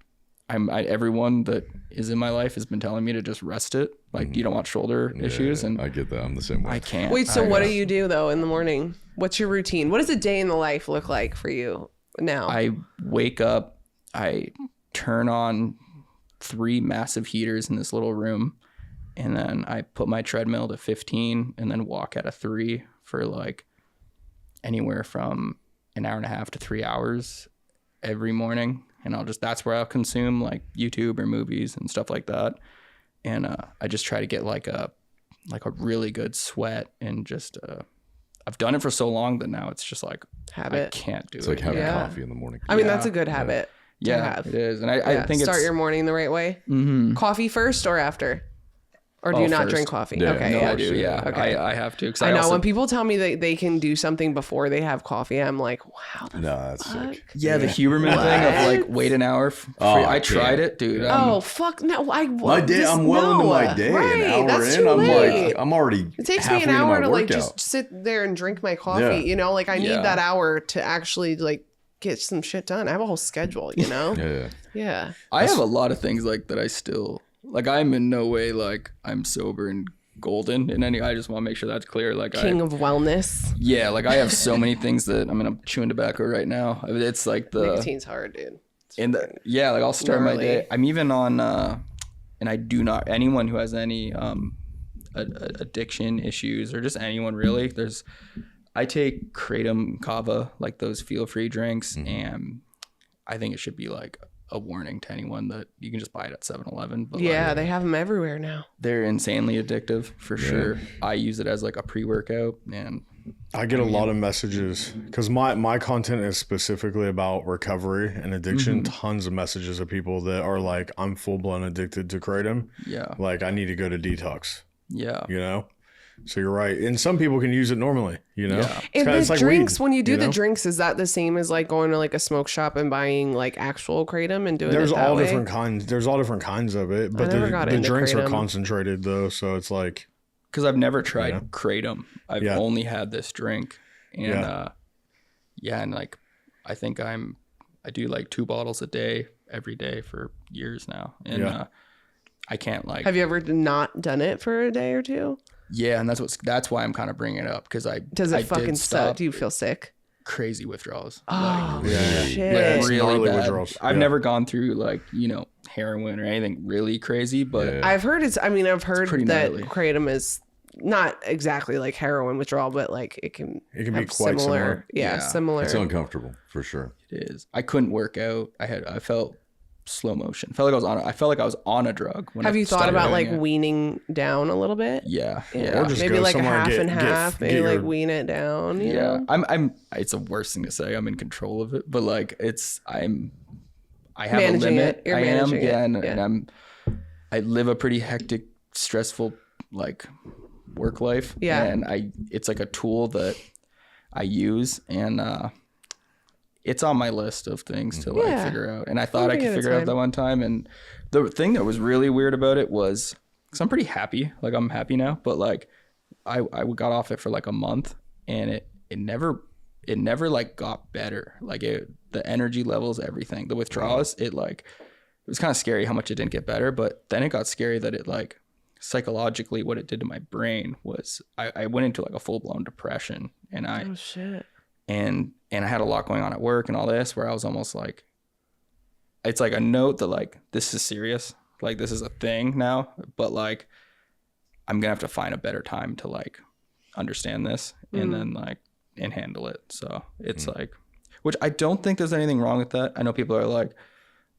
everyone that is in my life has been telling me to just rest it. Like you don't want shoulder issues. And I get that. I'm the same way. I can't. Wait, so what do you do though in the morning? What's your routine? What does a day in the life look like for you now? I wake up, I turn on 3 massive heaters in this little room, and then I put my treadmill to 15 and then walk at a 3 for like anywhere from an hour and a half to 3 hours every morning. And that's where I'll consume like YouTube or movies and stuff like that. And I just try to get like a really good sweat, and just I've done it for so long that now it's just like habit. I can't do it. It's like having coffee in the morning. I mean, that's a good habit to have. It is. And I think start your morning the right way. Mm-hmm. Coffee first or after? Or do you not drink coffee? Yeah. Okay, no, I do. Yeah, okay. I have to. I know when people tell me that they can do something before they have coffee, I'm like, wow. That's sick. Yeah, the Huberman thing of like wait an hour. I tried it, dude. Fuck no! I'm well into my day. Right, an hour that's in, too I'm late. like, I'm already. It takes me an hour to like just sit there and drink my coffee. Yeah. You know, like I need that hour to actually like get some shit done. I have a whole schedule. You know. Yeah. I have a lot of things like that. I still. Like, I'm in no way like I'm sober and golden in any. I just want to make sure that's clear. Like, King of wellness. Yeah, like I have so many things that I'm chewing tobacco right now. I mean, it's like nicotine's hard, dude. Like I'll start my day. I'm even on, and I do not. Anyone who has any addiction issues or just anyone really. I take Kratom Kava, like those feel free drinks, and I think it should be like a warning to anyone that you can just buy it at 7-Eleven. But they have them everywhere now. They're insanely addictive for sure. I use it as like a pre-workout, and I get a lot of messages because my content is specifically about recovery and addiction. Tons of messages of people that are like, I'm full-blown addicted to Kratom. Yeah. Like, I need to go to detox. Yeah. You know? So you're right. And some people can use it normally, you know? Yeah. And the like drinks, weed, when you do the drinks, is that the same as like going to like a smoke shop and buying like actual Kratom and doing There's it that all way? different kinds. There's all different kinds of it. But the drinks are concentrated though. So it's like. Because I've never tried Kratom. I've only had this drink. And and like, I think I do like 2 bottles a day, every day for years now. And I can't like. Have you ever not done it for a day or 2? Yeah, and that's why I'm kind of bringing it up, because does it fucking suck? Do you feel sick? Crazy withdrawals. Oh shit! Like really bad. Withdrawals. I've never gone through like heroin or anything really crazy, but I've heard I've heard that Kratom is not exactly like heroin withdrawal, but like it can be quite similar. Yeah, similar. It's uncomfortable for sure. It is. I couldn't work out. I felt slow motion. I felt like I was on a drug. When Have I you thought started about doing like it. weaning down a little bit? Yeah. Or just Maybe go like a somewhere and half get- and get- half. Maybe get like your- wean it down. You Yeah. know? It's the worst thing to say. I'm in control of it, but like I have Managing a limit. it. You're I am, managing yeah, it. and I live a pretty hectic, stressful like work life. Yeah. And it's like a tool that I use, and it's on my list of things to like Yeah. figure out. And I thought I One thing could at a figure out time. that one time. And the thing that was really weird about it was, because I'm pretty happy, like I'm happy now, but like I got off it for like a month, and it never like got better. Like the energy levels, everything, the withdrawals, it was kind of scary how much it didn't get better. But then it got scary that it like psychologically what it did to my brain was I went into like a full-blown depression, and Oh shit. and I had a lot going on at work and all this, where I was almost like, it's like a note that like, this is serious, like this is a thing now, but like I'm gonna have to find a better time to like understand this and then like and handle it. So it's like, which I don't think there's anything wrong with that. I know people are like,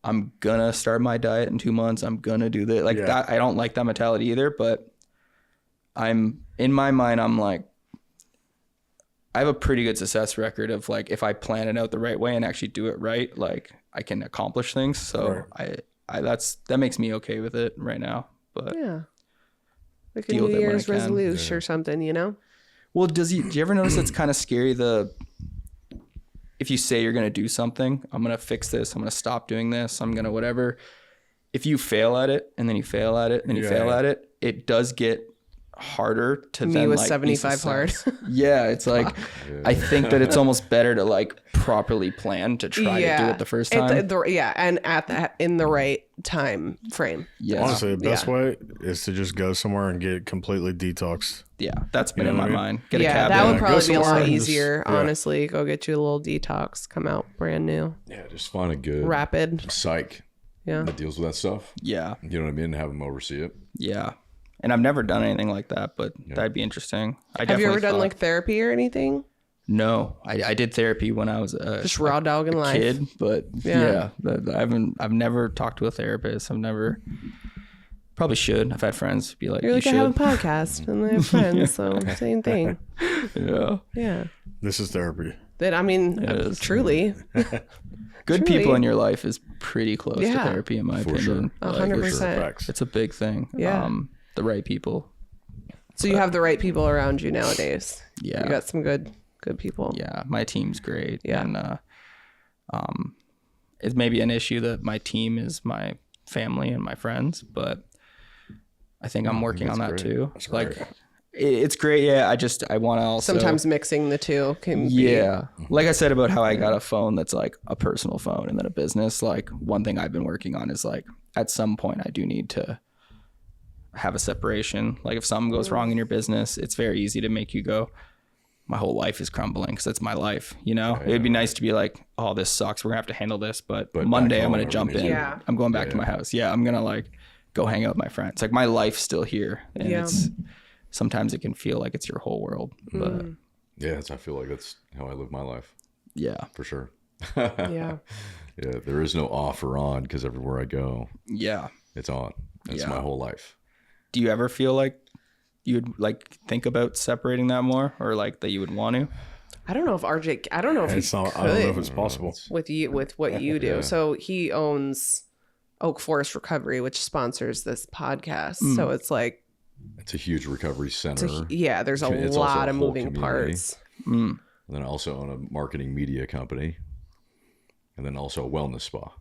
I'm gonna start my diet in 2 months, I'm gonna do this like that. I don't like that mentality either, but I'm in my mind, I'm like, I have a pretty good success record of like, if I plan it out the right way and actually do it right, like I can accomplish things. So that makes me okay with it right now. But Yeah. Like a Deal New with it when I Year's can. resolution or something, you know? well, do you ever notice it's kind of scary if you say you're going to do something, I'm going to fix this, I'm going to stop doing this, I'm going to whatever. If you fail at it and then you fail at it and then you fail at it, it does get harder to Me then with like 75 hard. Yeah, it's like I think that it's almost better to like properly plan to try to do it the first time. And at that in the right time frame. Yeah, Honestly, the best way is to just go somewhere and get completely detoxed. yeah, that's been in know my what I mind. Get a Yeah, cabin. that would Go probably be a somewhere lot and just- easier, yeah. honestly. Go get you a little detox, come out brand new, Yeah, just find a good rapid. psych Yeah. that deals with that stuff. Yeah, You know what I mean? Have them oversee it. yeah. And I've never done anything like that, but that'd be interesting. Have you ever done like therapy or anything? No, I did therapy when I was Just raw dog in life. kid, but Yeah. I've never talked to a therapist. Probably should. I've had friends be like, You're like, you I have a should. podcast and I have friends, so same thing. Yeah. Yeah. This is therapy. That I mean, is. truly. Good Truly. people in your life is pretty close to Yeah. therapy, in my For opinion. sure. Like, 100%. Facts. it's a big thing. Yeah. The right people. So you have the right people around you nowadays. Yeah. You got some good people. Yeah, my team's great. Yeah. And it's maybe an issue that my team is my family and my friends, but I think I'm working on that great. too. That's Like great. it's great. Yeah. I want to also Sometimes mixing the two can be. yeah. Like I said about how I got a phone that's like a personal phone and then a business, like one thing I've been working on is like at some point I do need to have a separation. Like if something goes wrong in your business, it's very easy to make you go, my whole life is crumbling because it's my life, you know? It would be nice to be like, oh, this sucks. We're gonna have to handle this. But Monday back I'm gonna home, jump in. everything's Yeah. I'm going back to my house. Yeah, I'm gonna like go hang out with my friends. Like my life's still here. And Yeah. it's sometimes it can feel like it's your whole world. But Yeah, I feel like that's how I live my life yeah. for sure. Yeah. Yeah, there is no off or on because everywhere I go, Yeah. it's on. It's Yeah. my whole life. Do you ever feel like you'd like think about separating that more, or like that you would want to? I don't know if RJ. I don't know if he It's not. could I don't know if it's possible. with what you do. Yeah. So he owns Oak Forest Recovery, which sponsors this podcast. So it's like, It's a huge recovery center. there's a It's also lot a of whole moving community. parts. And then I also own a marketing media company. And then also a wellness spa.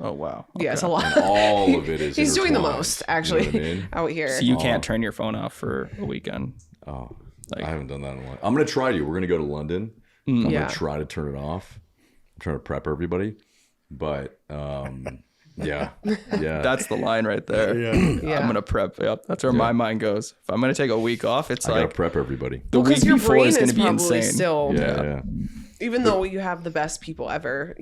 Oh wow. Yeah, it's a lot. And all of it is He's doing the intertwined, most, you know actually, what I mean? out here. So you can't turn your phone off for a weekend. Oh, Like- I haven't done that in a while. I'm going to try to. We're going to go to London. I'm Yeah. going to try to turn it off. I'm trying to prep everybody. But yeah. That's the line right there. Yeah. I'm gonna prep. Yep, that's where my mind goes. If I'm gonna take a week off, it's I got to like prep everybody. the week Because your before brain is is gonna be probably insane. still, Yeah. even though you have the best people ever,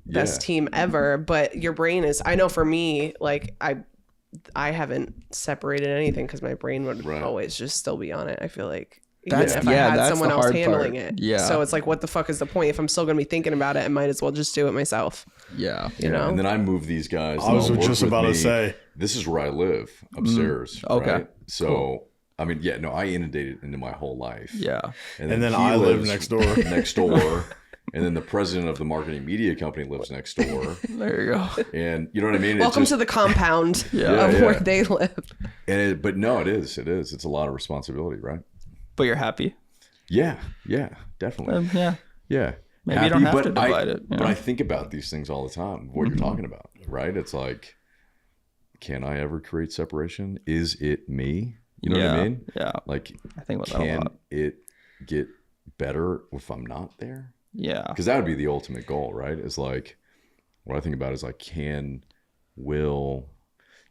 best Yeah. team ever, but your brain is. I know for me, like I haven't separated anything because my brain would Right. always just still be on it. I feel like even if I had that's someone the else hard handling part. it. Yeah. So it's like, what the fuck is the point? If I'm still going to be thinking about it, I might as well just do it myself. Yeah. You know? And then I move these guys. I was that all work just with about to me. say. This is where I live upstairs. Okay. Right? So, I mean, yeah, no, I inundated into my whole life. Yeah. And then he I live lives next door. Next door. And then the president of the marketing media company lives next door. There you go. And you know what I mean? Welcome to the compound of Yeah. where they live. But no, it is. It's a lot of responsibility, right? But you're happy. Yeah, definitely. Yeah. Yeah. Maybe you don't have but to divide it, you But know? I think about these things all the time, what you're talking about, right? It's like, can I ever create separation? Is it me? You know what I mean? Yeah. Like, I think about that a can lot. it get better if I'm not there? Yeah. Because that would be the ultimate goal, right? Is like, what I think about is like, can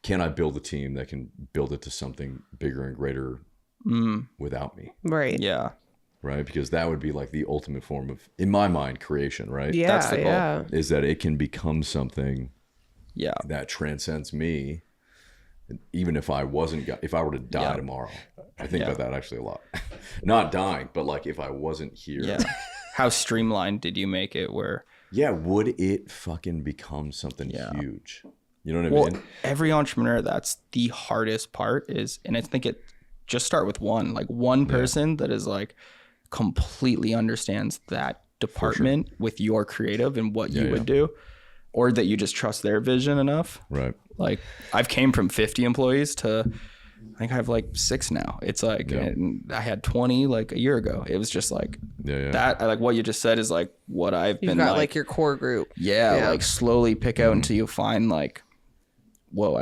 I build a team that can build it to something bigger and greater without me? Right. Yeah. Right? Because that would be like the ultimate form of, in my mind, creation, right? Yeah. That's the goal. Yeah. Is that it can become something Yeah. that transcends me. Even if I were to die tomorrow, I think about that actually a lot. Not dying, but like if I wasn't here. Yeah. How streamlined did you make it where Would it fucking become something huge? You know what I well, mean? every entrepreneur, that's the hardest part is, and I think it just start with one person that is like completely understands that department with your creative and what you would do, or that you just trust their vision enough. Right. Like I've came from 50 employees to I think I have like 6 now. It's like and I had 20 like a year ago. It was just like that. I like what you just said is like what I've You've been got like your core group. like slowly pick out until you find like, whoa,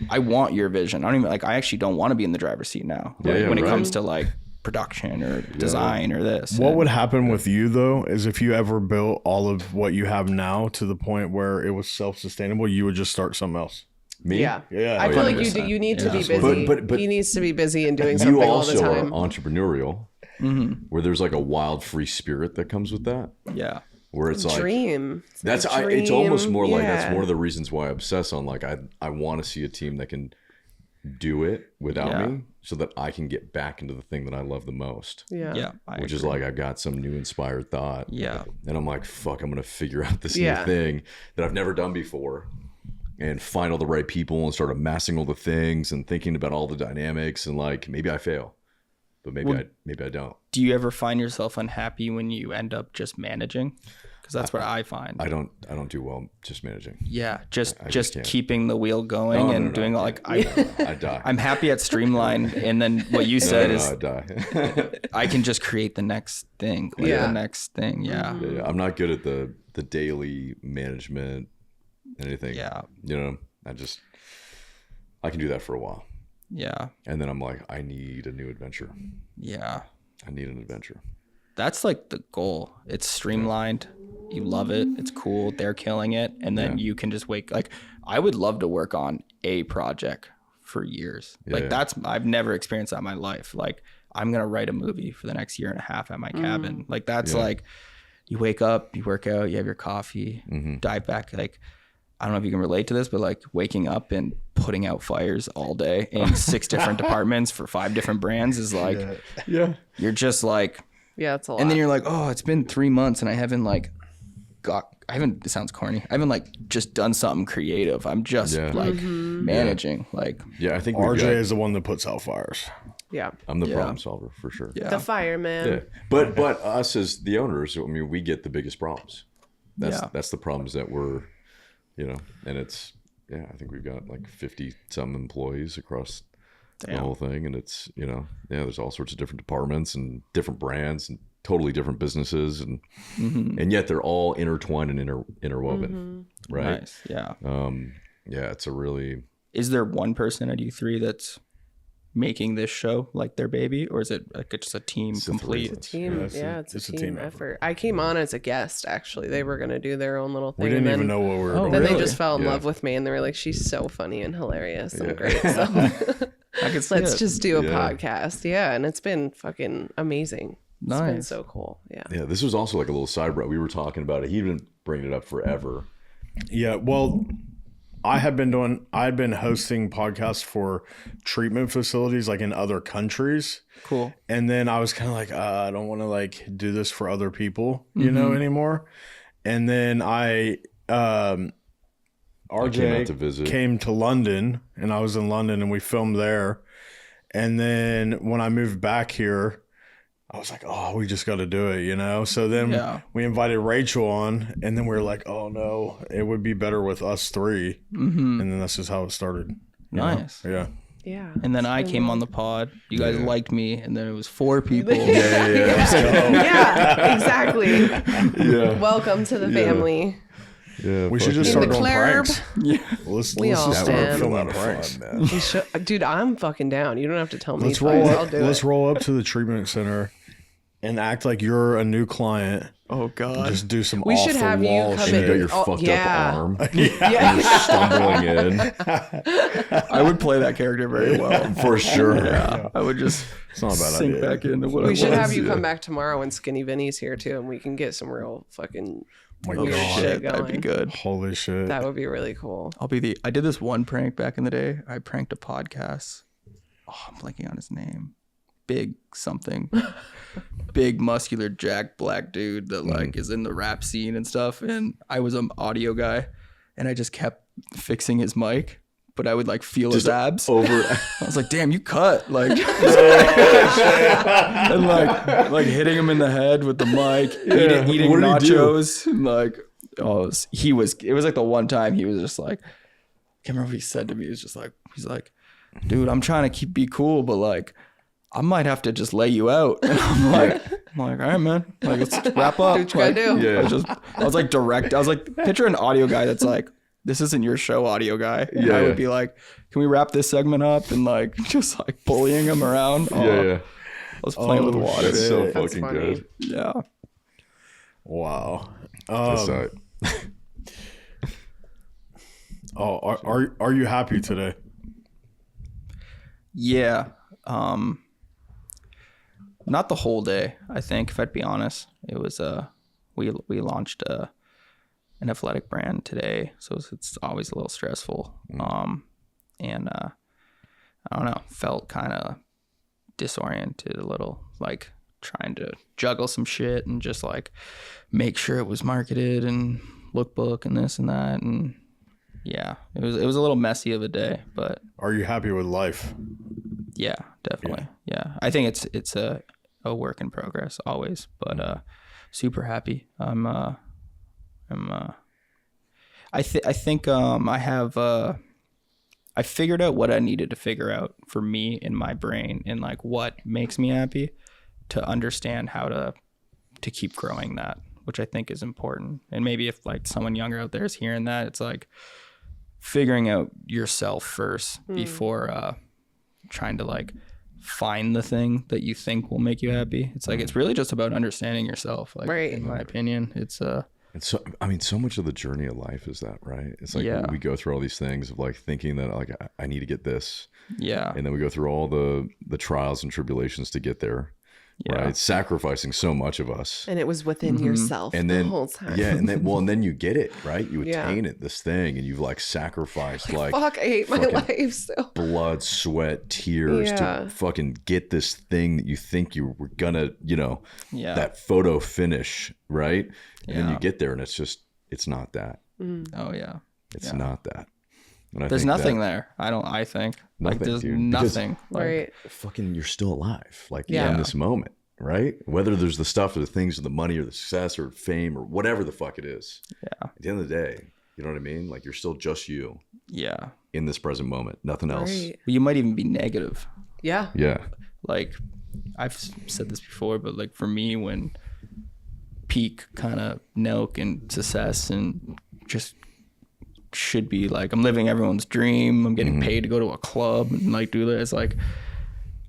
I want your vision. I actually don't want to be in the driver's seat now. When it comes to like production or design or this. What would happen with you though is if you ever built all of what you have now to the point where it was self-sustainable, you would just start something else. Me? Yeah. I feel like you need to be busy. But he needs to be busy and doing You something all the also are time. entrepreneurial, where there's like a wild free spirit that comes with that. Yeah. Where it's like Dream. it's almost more like that's yeah. one of the reasons why I obsess on like I want to see a team that can do it without me so that I can get back into the thing that I love the most. Yeah. Which is like I've got some new inspired thought. Yeah. And I'm like, fuck, I'm gonna figure out this new thing that I've never done before. And find all the right people and start amassing all the things and thinking about all the dynamics and like maybe I fail. But maybe I don't. Do you ever find yourself unhappy when you end up just managing? Because that's what I find. I don't do well just managing. Yeah, just can't. keeping the wheel going and doing like I die. I'm happy at Streamline, and then what you said is I die. I can just create the next thing, the next thing. Yeah. Yeah, I'm not good at the daily management, anything. Yeah. You know, I can do that for a while. Yeah. And then I'm like, I need a new adventure. Yeah. I need an adventure. That's like the goal. It's streamlined. You love it. It's cool. They're killing it. And then you can just like, I would love to work on a project for years. I've never experienced that in my life. Like I'm going to write a movie for the next year and a half at my cabin. Like that's like you wake up, you work out, you have your coffee, dive back. Like, I don't know if you can relate to this, but like waking up and putting out fires all day in 6 different departments for 5 different brands is like, you're just like, it's a lot. and then you're like, oh, it's been 3 months and I haven't it sounds corny. I haven't like just done something creative. I'm just like managing. Like, I think RJ is the one that puts out fires. I'm the problem solver for sure. The fireman. Yeah. But us as the owners, I mean, we get the biggest problems. That's the problems that we're, you know, and it's, I think we've got like 50 some employees across the whole thing. And it's, you know, there's all sorts of different departments and different brands and totally different businesses. And, and yet they're all intertwined and interwoven. Right. nice. Yeah. It's a really, Is there one person at U3 that's making this show like their baby, or is it like just a team complete? It's a team effort. I came on as a guest, actually. They were going to do their own little thing. We didn't even know what we were going Then to they just fell in love with me and they were like, she's so funny and hilarious and great. So I can see let's it. just do a podcast. Yeah. And it's been fucking amazing. It's been Nice. so cool. Yeah. yeah, this was also like a little side route. We were talking about it. He'd been bringing it up forever. Yeah, well, I had been hosting podcasts for treatment facilities like in other countries. Cool. And then I was kind of like, I don't want to like do this for other people, you know, anymore. And then RJ came to London, and I was in London, and we filmed there. And then when I moved back here, I was like, oh, we just got to do it, you know? So then we invited Rachel on, and then we were like, oh, no, it would be better with us three. And then that's just how it started. Nice. Yeah. Yeah. And then I came on the pod. You guys liked me, and then it was 4 people. Yeah, exactly. Welcome to the family. Yeah, we should just start doing pranks. Yeah. Let's just start filming pranks. Dude, I'm fucking down. You don't have to tell me. Let's roll up to the treatment center and act like you're a new client. Oh God! Just do some. We should have you come in. You got your fucked up arm. You're stumbling in. I would play that character very well, for sure. Yeah, I would just. It's not a bad sink idea. back into what we should have you come back tomorrow when Skinny Vinny's here too, and we can get some real fucking. Oh shit, going. that'd be good. Holy shit. That would be really cool. I did this one prank back in the day. I pranked a podcast. Oh, I'm blanking on his name. Big something. Big muscular jack black dude that like is in the rap scene and stuff. And I was an audio guy, and I just kept fixing his mic. But I would like feel his abs over. I was like, "Damn, you cut!" Like, and like hitting him in the head with the mic, eating nachos. And like, it was like the one time he was just like, I can't remember what he said to me. He was just like, he's like, "Dude, I'm trying to be cool, but like, I might have to just lay you out." And I'm like, all right, man. Like, let's wrap up. Do what you gotta do. Yeah. I was like direct. I was like, picture an audio guy that's like, this isn't your show, audio guy. And I would be like, can we wrap this segment up? And like, just like bullying him around. Yeah. I was playing with water. That's so That's fucking funny. good. Yeah. Wow. That's right. Are you happy today? Yeah. Not the whole day, I think, if I'd be honest. It was we launched an athletic brand today, so it's always a little stressful. And I don't know, felt kind of disoriented a little, like trying to juggle some shit and just like make sure it was marketed and lookbook and this and that. And yeah, it was a little messy of a day, but Are you happy with life? yeah, definitely. Yeah. I think it's a work in progress always, but super happy. I think I figured out what I needed to figure out for me in my brain and like what makes me happy to understand how to keep growing that, which I think is important. And maybe if like someone younger out there is hearing that, it's like figuring out yourself first before trying to like find the thing that you think will make you happy. It's like, it's really just about understanding yourself. Like, Right. in my opinion, it's And so, I mean, so much of the journey of life is that, right? It's like we go through all these things of like thinking that like I need to get this, yeah. and then we go through all the trials and tribulations to get there, right? Sacrificing so much of us, And it was within yourself and the then whole time. and then you get it, right? You Yeah. attain it, this thing, and you've like sacrificed like Fuck, I hate my life still. blood, sweat, tears Yeah. to fucking get this thing that you think you were gonna, Yeah. that photo finish, right? And then Yeah. you get there and it's not that. Oh yeah. It's not that. And I There's think nothing that, there. I think like Nothing, there's dude, because- nothing. Like, Right. fucking, you're still alive, like Yeah. in this moment, right? Whether there's the stuff or the things or the money or the success or fame or whatever the fuck it is. Yeah. At the end of the day, you know what I mean? Like you're still just you Yeah. in this present moment, nothing else. Right. You might even be negative. Yeah. Yeah. Like I've said this before, but like for me, when peak kind of NELK and success and just should be like, I'm living everyone's dream. I'm getting paid to go to a club and like do this. Like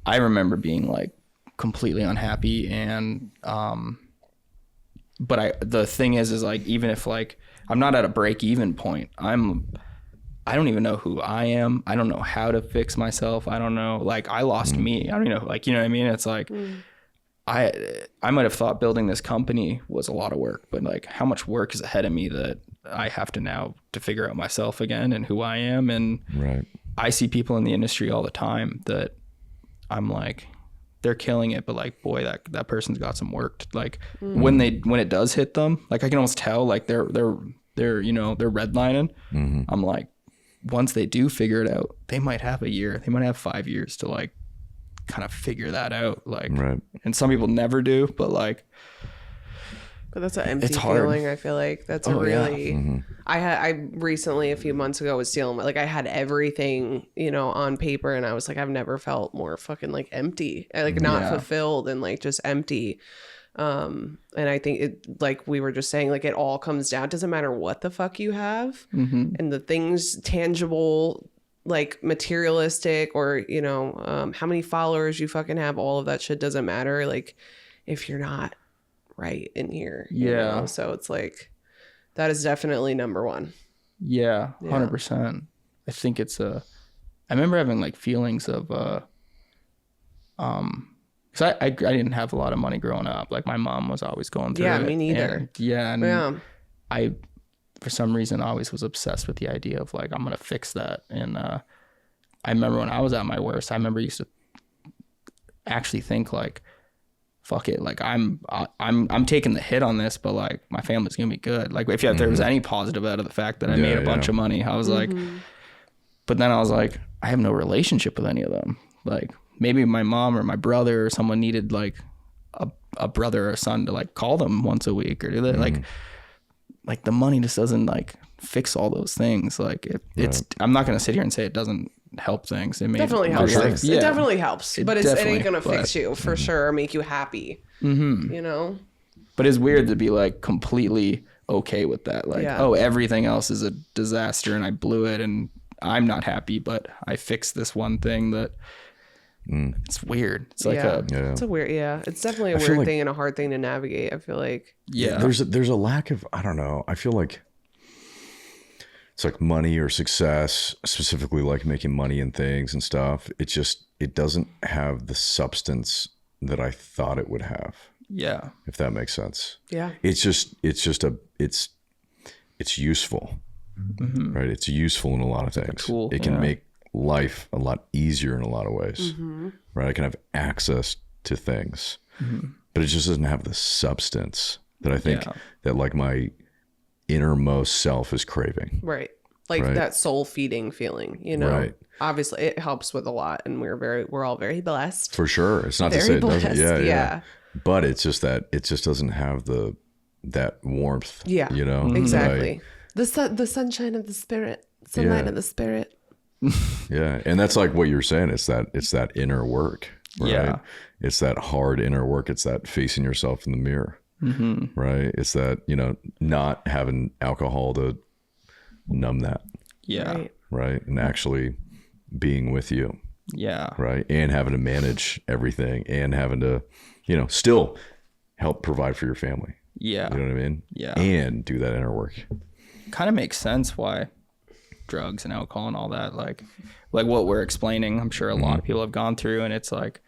I remember being like completely unhappy. And, but the thing is like, even if like, I'm not at a break even point, I don't even know who I am. I don't know how to fix myself. I don't know. Like I lost me. I don't even know. Like, you know what I mean? It's like, I might have thought building this company was a lot of work, but like how much work is ahead of me that I have to now to figure out myself again and who I am. And I see people in the industry all the time that I'm like, they're killing it, but like, boy, that person's got some work to, like when it does hit them, like I can almost tell like they're you know, they're redlining. I'm like, once they do figure it out, they might have a year, they might have 5 years to like kind of figure that out. Like, and some people never do, but like, but that's an empty feeling. I feel like that's a really, I recently, a few months ago, was dealing with, like, I had everything, you know, on paper, and I was like, I've never felt more fucking like empty, like not fulfilled and like just empty. And I think it, like we were just saying, like it all comes down, doesn't matter what the fuck you have, and the things tangible, like materialistic, or, you know, how many followers you fucking have, all of that shit doesn't matter. Like if you're not right in here, you know? So it's like, that is definitely number one. 100%. I think it's I remember having like feelings of because I didn't have a lot of money growing up. Like my mom was always going through it. Me neither. And I for some reason always was obsessed with the idea of like, I'm gonna fix that. And I remember when I was at my worst, I remember I used to actually think like, fuck it, like I'm taking the hit on this, but like my family's gonna be good. Like if there was any positive out of the fact that I made a bunch of money, I was like, but then I was like, I have no relationship with any of them. Like maybe my mom or my brother or someone needed like a brother or a son to like call them once a week or do that. Like the money just doesn't like fix all those things. Like it's I'm not gonna sit here and say it doesn't help things. It definitely helps things. It definitely helps, but it ain't gonna fix you for sure or make you happy. You know, but it's weird to be like completely okay with that. Like, oh, everything else is a disaster and I blew it and I'm not happy, but I fixed this one thing that it's weird. It's like it's a weird, it's definitely a weird thing and a hard thing to navigate. I feel like there's a lack of, I don't know, I feel like it's like money or success, specifically like making money and things and stuff. It doesn't have the substance that I thought it would have. Yeah. If that makes sense. Yeah. It's useful, right? It's useful in a lot of things. It can make life a lot easier in a lot of ways, right? I can have access to things, but it just doesn't have the substance that I think that like my innermost self is craving. Right. Like that soul feeding feeling, you know. Right. Obviously it helps with a lot, and we're all very blessed. For sure. It's not to say it doesn't. Yeah. But it's just that it just doesn't have that warmth. Yeah. You know? Exactly. Like, the sunshine of the spirit. Sunlight of the spirit. Yeah. And that's like what you're saying. It's that inner work. Right? Yeah. It's that hard inner work. It's that facing yourself in the mirror. Right. It's that, you know, not having alcohol to numb that. Yeah. Right. And actually being with you. Yeah. Right. And having to manage everything and having to, you know, still help provide for your family. Yeah. You know what I mean? Yeah. And do that inner work. Kind of makes sense why drugs and alcohol and all that, like what we're explaining, I'm sure a lot of people have gone through, and it's like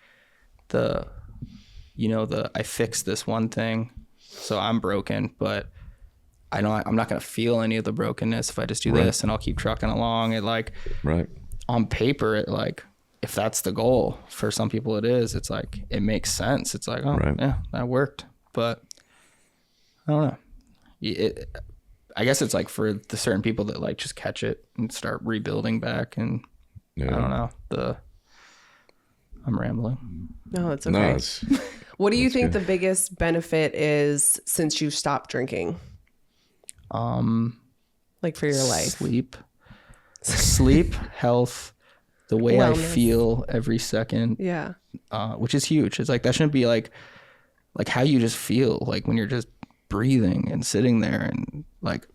I fixed this one thing, so I'm broken, but I know I'm not going to feel any of the brokenness if I just do this, and I'll keep trucking along. It like, on paper, it like, if that's the goal for some people, it is. It's like, it makes sense. It's like, oh yeah, that worked. But I don't know. I guess it's like for the certain people that like just catch it and start rebuilding back, and I don't know. I'm rambling. No, it's okay. No, what do you think the biggest benefit is since you stopped drinking? Like for your life? Sleep, health, the way wellness. I feel every second. Yeah. Which is huge. It's like, that shouldn't be like how you just feel like when you're just breathing and sitting there, and like,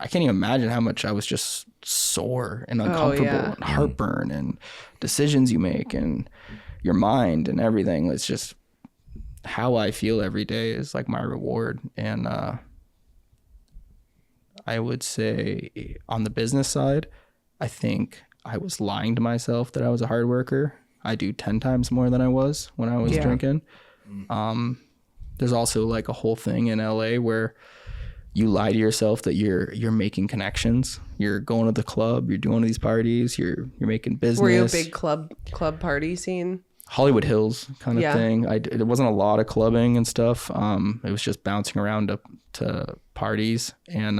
I can't even imagine how much I was just sore and uncomfortable and heartburn and decisions you make and your mind and everything. It's just how I feel every day is like my reward. And I would say on the business side, I think I was lying to myself that I was a hard worker. I do 10 times more than I was when I was drinking. There's also like a whole thing in LA where you lie to yourself that you're making connections. You're going to the club. You're doing these parties. You're making business. Were you a big club party scene? Hollywood Hills kind of thing. It wasn't a lot of clubbing and stuff. It was just bouncing around up to parties and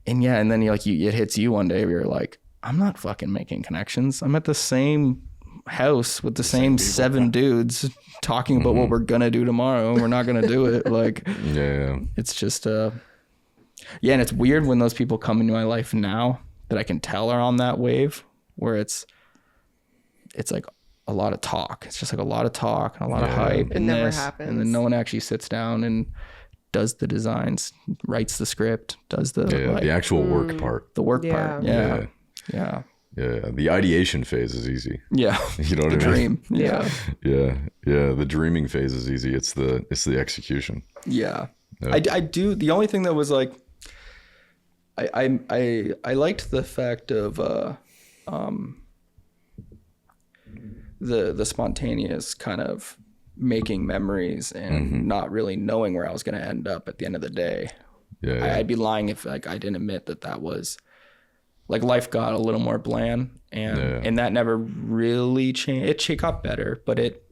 then it hits you one day where you're like, I'm not fucking making connections. I'm at the same house with the same 7 dudes talking about what we're gonna do tomorrow and we're not gonna do it. Like, it's just and it's weird when those people come into my life now that I can tell are on that wave where it's like a lot of talk. It's just like a lot of talk and a lot of hype. It never happens. And then no one actually sits down and does the designs, writes the script, does the actual work part. The work part. Yeah. The ideation phase is easy. Yeah. You know what I mean? Dream. Yeah. The dreaming phase is easy. It's the execution. Yeah. I do. The only thing that was like, I liked the fact of the spontaneous kind of making memories and not really knowing where I was going to end up at the end of the day. I'd be lying if like I didn't admit that was like life got a little more bland and that never really changed. It got better, but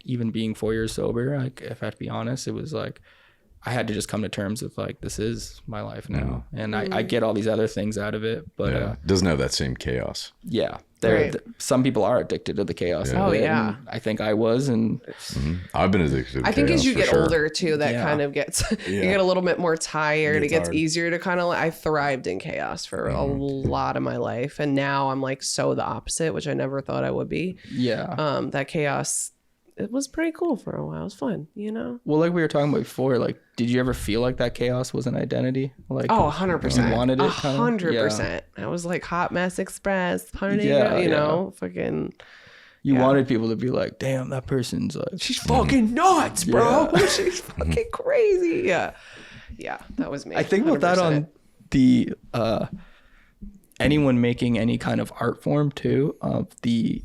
even being 4 years sober, like if I have to be honest, it was like I had to just come to terms with like, this is my life now. And I get all these other things out of it, but it doesn't have that same chaos. Some people are addicted to the chaos. Oh yeah. I think I was, and I've been addicted to the I think chaos, as you get sure. older too, that kind of gets, you get a little bit more tired. It gets easier to kind of, I thrived in chaos for a lot of my life. And now I'm like so the opposite, which I never thought I would be. Yeah. That chaos, it was pretty cool for a while. It was fun, you know? Well, like we were talking about before, like, did you ever feel like that chaos was an identity? Like, 100%. You wanted it? 100%. I was like Hot Mess Express, party, you know, fucking. You wanted people to be like, damn, that person's like, she's fucking nuts, bro. She's fucking crazy. Yeah. Yeah, that was me. I think about that on the, anyone making any kind of art form too, of the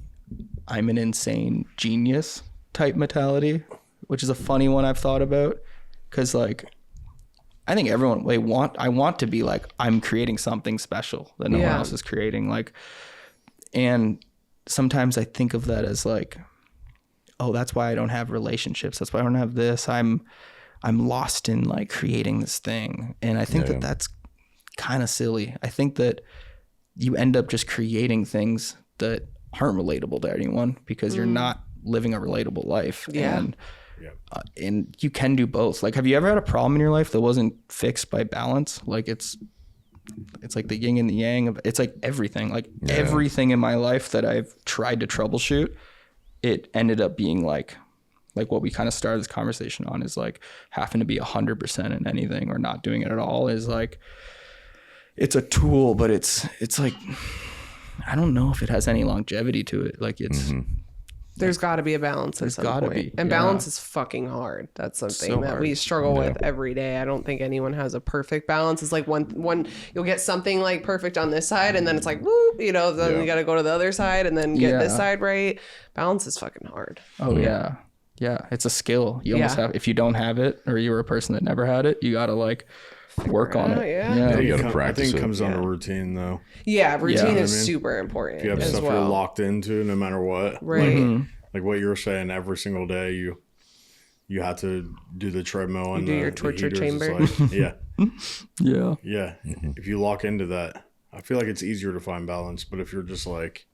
I'm an insane genius type mentality, which is a funny one I've thought about, because like I think everyone I want to be like I'm creating something special that no one else is creating, like, and sometimes I think of that as like, oh, that's why I don't have relationships, that's why I don't have this, I'm lost in like creating this thing. And I think that's kind of silly. I think that you end up just creating things that aren't relatable to anyone because you're not living a relatable life. And you can do both. Like, have you ever had a problem in your life that wasn't fixed by balance? Like it's like the yin and the yang of, it's like everything, like everything in my life that I've tried to troubleshoot, it ended up being like what we kind of started this conversation on is like having to be 100% in anything or not doing it at all is like, it's a tool, but it's like, I don't know if it has any longevity to it. Like it's, there's got to be a balance at some point. And balance is fucking hard. That's something that we struggle with every day. I don't think anyone has a perfect balance. It's like one you'll get something like perfect on this side and then it's like, whoop, you know, then you got to go to the other side and then get this side right. Balance is fucking hard. Oh yeah. Yeah. It's a skill. You almost have, if you don't have it or you were a person that never had it, you got to like work on it. Yeah, you got to practice. I think it comes down to routine though. Yeah, routine is super important. If you have stuff you're locked into, no matter what, right? Like what you were saying, every single day you have to do the treadmill and do your torture chamber. Like, yeah. Mm-hmm. If you lock into that, I feel like it's easier to find balance. But if you're just like,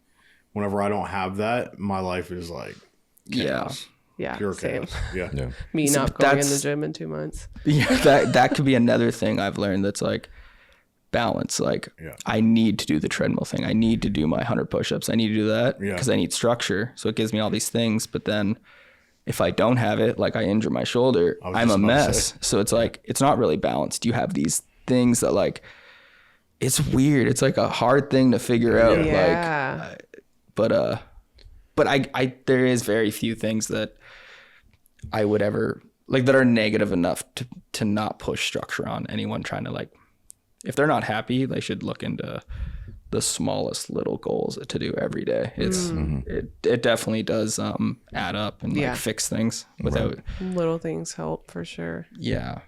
whenever I don't have that, my life is like chaos. Yeah, pure same. chaos. Yeah. Me not going in the gym in 2 months. Yeah, that could be another thing I've learned that's like balance. Like I need to do the treadmill thing. I need to do my 100 push-ups. I need to do that because I need structure. So it gives me all these things. But then if I don't have it, like I injure my shoulder, I'm a mess. So it's like, it's not really balanced. You have these things that like, it's weird. It's like a hard thing to figure out. Yeah. Like, but I there is very few things that I would ever like that are negative enough to not push structure on anyone trying to like, if they're not happy, they should look into the smallest little goals to do every day. It's it definitely does add up and like fix things without little things help for sure. Yeah.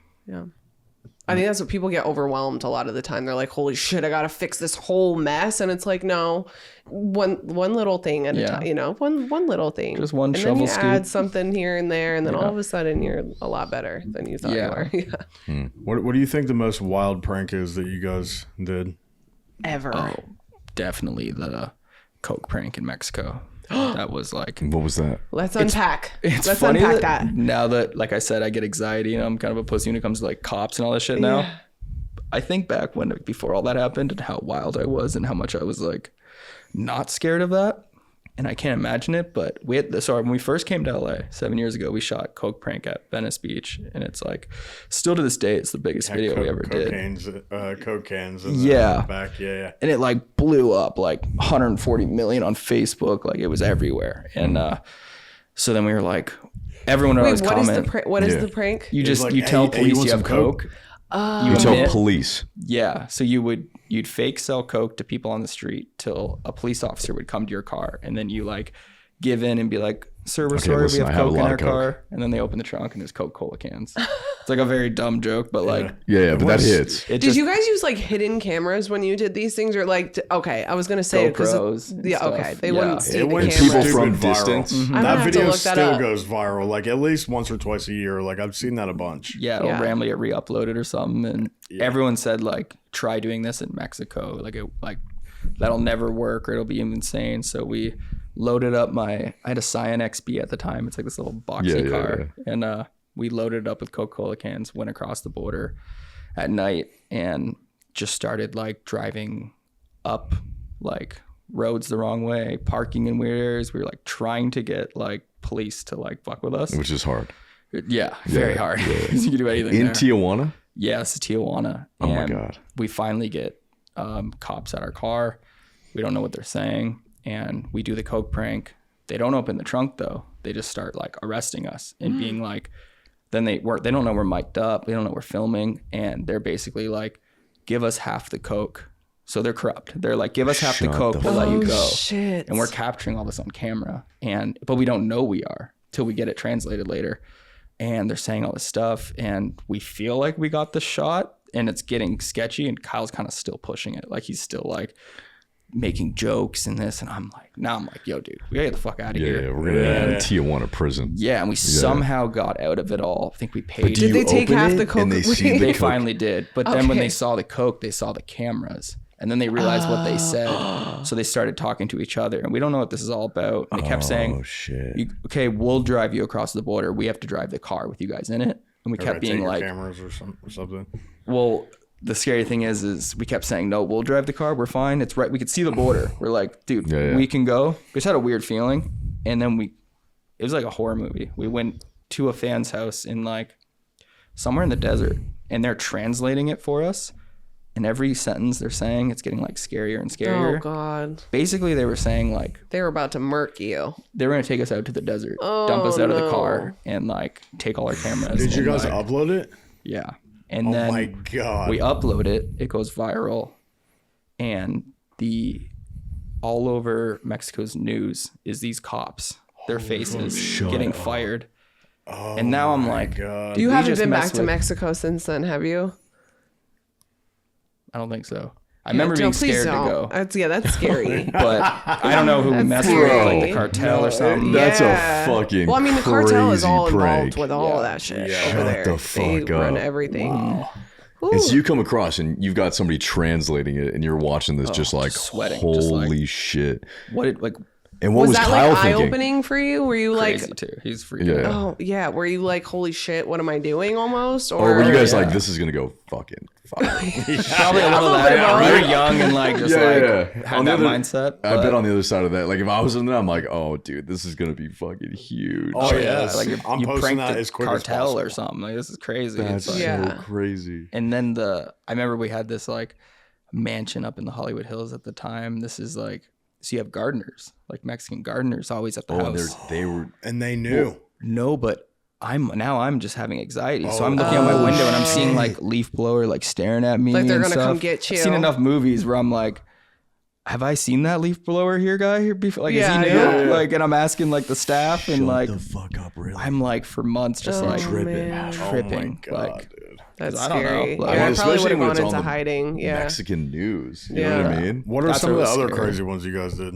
I think that's what people get overwhelmed a lot of the time. They're like, holy shit, I got to fix this whole mess. And it's like, no, one little thing at a time, you know, one little thing. Just one and shovel then you scoop. add something here and there. And then all of a sudden you're a lot better than you thought you were. Yeah. What do you think the most wild prank is that you guys did? Ever. Oh, definitely the Coke prank in Mexico. That was like, What was that? Let's unpack. it's Let's funny unpack that now that, like I said, I get anxiety and I'm kind of a pussy when it comes to like cops and all this shit now. Yeah. I think back before all that happened and how wild I was and how much I was like not scared of that. And I can't imagine it, but when we first came to LA 7 years ago, we shot Coke prank at Venice Beach, and it's like, still to this day, it's the biggest video we ever did. Coke cans in Yeah. the back, yeah. And it like blew up like 140 million on Facebook, like it was everywhere. And so then we were like, everyone would always Wait, comment. what is the prank? You just like, you tell hey, police you want you have some Coke? Coke. You tell police. Yeah. So you'd fake sell Coke to people on the street till a police officer would come to your car, and then you like give in and be like, sir, we're sorry, listen, we I have have a Coke in lot our of Coke. car. And then they open the trunk and there's Coca-Cola cans. It's like a very dumb joke, but like Yeah, but that hits. Did you guys use like hidden cameras when you did these things, or like okay, I was gonna say GoPros and yeah, stuff. okay, they Yeah. wouldn't see It the went cameras. people stupid from viral. distance. I'm gonna That have to video look that still up. goes viral, like at least once or twice a year. Like I've seen that a bunch. Yeah, it'll Yeah. randomly get re-uploaded or something. And everyone said like, try doing this in Mexico. Like that'll never work or it'll be insane. So we loaded up I had a Scion XB at the time. It's like this little boxy car. Yeah. And we loaded it up with Coca-Cola cans, went across the border at night and just started like driving up like roads the wrong way, parking in weird areas. We were like trying to get like police to like fuck with us. Which is hard. Yeah, very hard. You can do anything In there. Tijuana? Yeah, it's Tijuana. Oh my And God. we finally get cops at our car. We don't know what they're saying. And we do the Coke prank. They don't open the trunk though. They just start like arresting us and being like, then they don't know we're mic'd up. They don't know we're filming. And they're basically like, give us half the Coke. So they're corrupt. They're like, give us half the Shut Coke, the we'll let you Oh, go. shit. And we're capturing all this on camera. But we don't know we are till we get it translated later. And they're saying all this stuff. And we feel like we got the shot and it's getting sketchy. And Kyle's kind of still pushing it. Like he's still like making jokes and this. And I'm like, yo, dude, we gotta get the fuck out of Yeah, here. we're going to end Tijuana prison. Yeah, and we somehow got out of it all. I think we paid. Did they take half the Coke? And they see the They Coke? finally did. But then when Okay. they saw the Coke, they saw the cameras. And then they realized what they said. So they started talking to each other. And we don't know what this is all about. And they kept saying, Oh, shit. okay, we'll drive you across the border. We have to drive the car with you guys in it. And we kept being like, cameras or something. well, the scary thing is we kept saying, no, we'll drive the car. We're fine. It's right. We could see the border. We're like, dude, we can go. We just had a weird feeling. And then it was like a horror movie. We went to a fan's house in like somewhere in the desert and they're translating it for us. And every sentence they're saying, it's getting like scarier and scarier. Oh God. Basically, they were saying like They were about to murk you. they were gonna take us out to the desert, dump us out of the car, and like take all our cameras. Did you and, guys like, upload it? Yeah, and Oh then my God. we upload it. It goes viral, and all over Mexico's news is these cops, their faces getting fired. Oh, And now I'm like, God. You we haven't just been back messed to with- Mexico since then, have you? I don't think so. I remember No, being please scared don't. to go, That's scary. but I don't know who we That's messed with, like scary. the cartel or something. That's Yeah. a fucking Well, I mean, the cartel is crazy all involved prank. with all of that shit Yeah. over Shut there. the fuck they run up. everything. And so you come across and you've got somebody translating it and you're watching this just like, sweating, holy just like- shit. What it like And what was, that Kyle like eye thinking? opening for you? Were you crazy like, too? He's freaking Yeah. out. oh yeah, were you like, holy shit, what am I doing almost? Or were you guys yeah. like, this is going to go fucking fine? Probably a little of that. We were young and like just had On the that other- mindset. I but- bet on the other side of that, like if I was in there, I'm like, oh, dude, this is going to be fucking huge. Oh, yeah, yes. like I'm you posting pranked that the as quick as cartel or possible. something. Like this is crazy. That's It's like, Yeah. so crazy. and then I remember we had this like mansion up in the Hollywood Hills at the time. This is like, so you have gardeners, like Mexican gardeners, always at the Oh, and house. they were. And they knew. No, but I'm just having anxiety. So I'm looking out my window and I'm seeing like leaf blower like staring at me. Like they're and gonna stuff. come get you. I've seen enough movies where I'm like, have I seen that leaf blower here guy here before? Like, Yeah, is he new? yeah. Like, and I'm asking like the staff and like, the fuck up, really. I'm like for months just Oh, like tripping. man. Oh my tripping. God, Like, dude. That's I don't scary. know. Like, Yeah, I probably would especially have when gone it's on into the hiding. Yeah. Mexican news. You know what I mean? What are That's some of what the was other scary. crazy ones you guys did?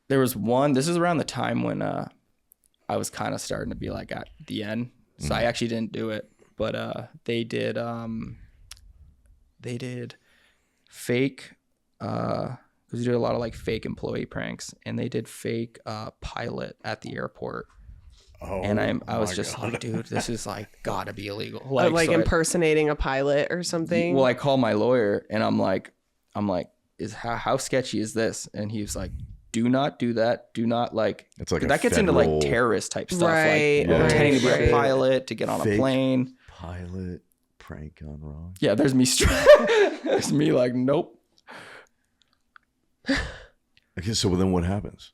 There was one. This is around the time when I was kind of starting to be like at the end. So I actually didn't do it, but they did fake because we did a lot of like fake employee pranks, and they did fake pilot at the airport. Oh, And I was my just God. like, dude, this is like gotta be illegal. Like so impersonating a pilot or something. well, I called my lawyer and I'm like, is how sketchy is this? And he was like, do not do that. Do not like. It's like a that gets into like federal terrorist type stuff, Right, like pretending to be right. a pilot to get on a Fake plane. pilot prank gone wrong. Yeah, there's me. There's me like, nope. Okay, so then what happens?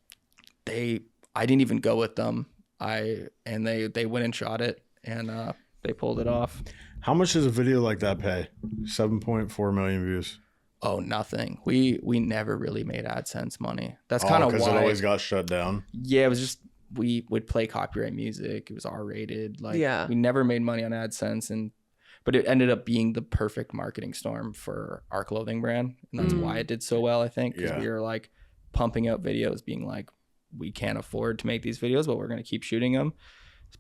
I didn't even go with them. They went and shot it and they pulled it off. How much does a video like that pay? 7.4 million views. Oh, nothing. We never really made AdSense money. That's kind of why. Because it always got shut down. Yeah, it was just we would play copyright music. It was R-rated. Like, Yeah. we never made money on AdSense, but it ended up being the perfect marketing storm for our clothing brand, and that's why it did so well. I think because we were like pumping out videos, being like, we can't afford to make these videos, but we're gonna keep shooting them.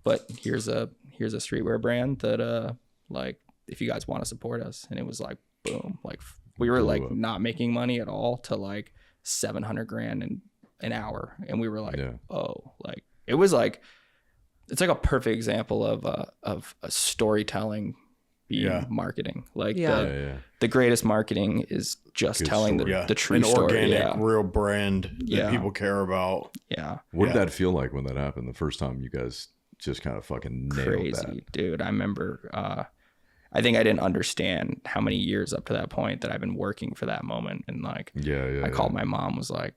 But here's a streetwear brand that like, if you guys want to support us, and it was like boom, like we were like not making money at all to like $700,000 in an hour, and we were like, oh, like it was like, it's like a perfect example of a storytelling being marketing. Like the greatest marketing is just telling the true an story. organic, real brand that people care about. Yeah. What did that feel like when that happened the first time you guys just kind of fucking nailed Crazy, that? dude. I remember I think I didn't understand how many years up to that point that I've been working for that moment, and like I called my mom, was like,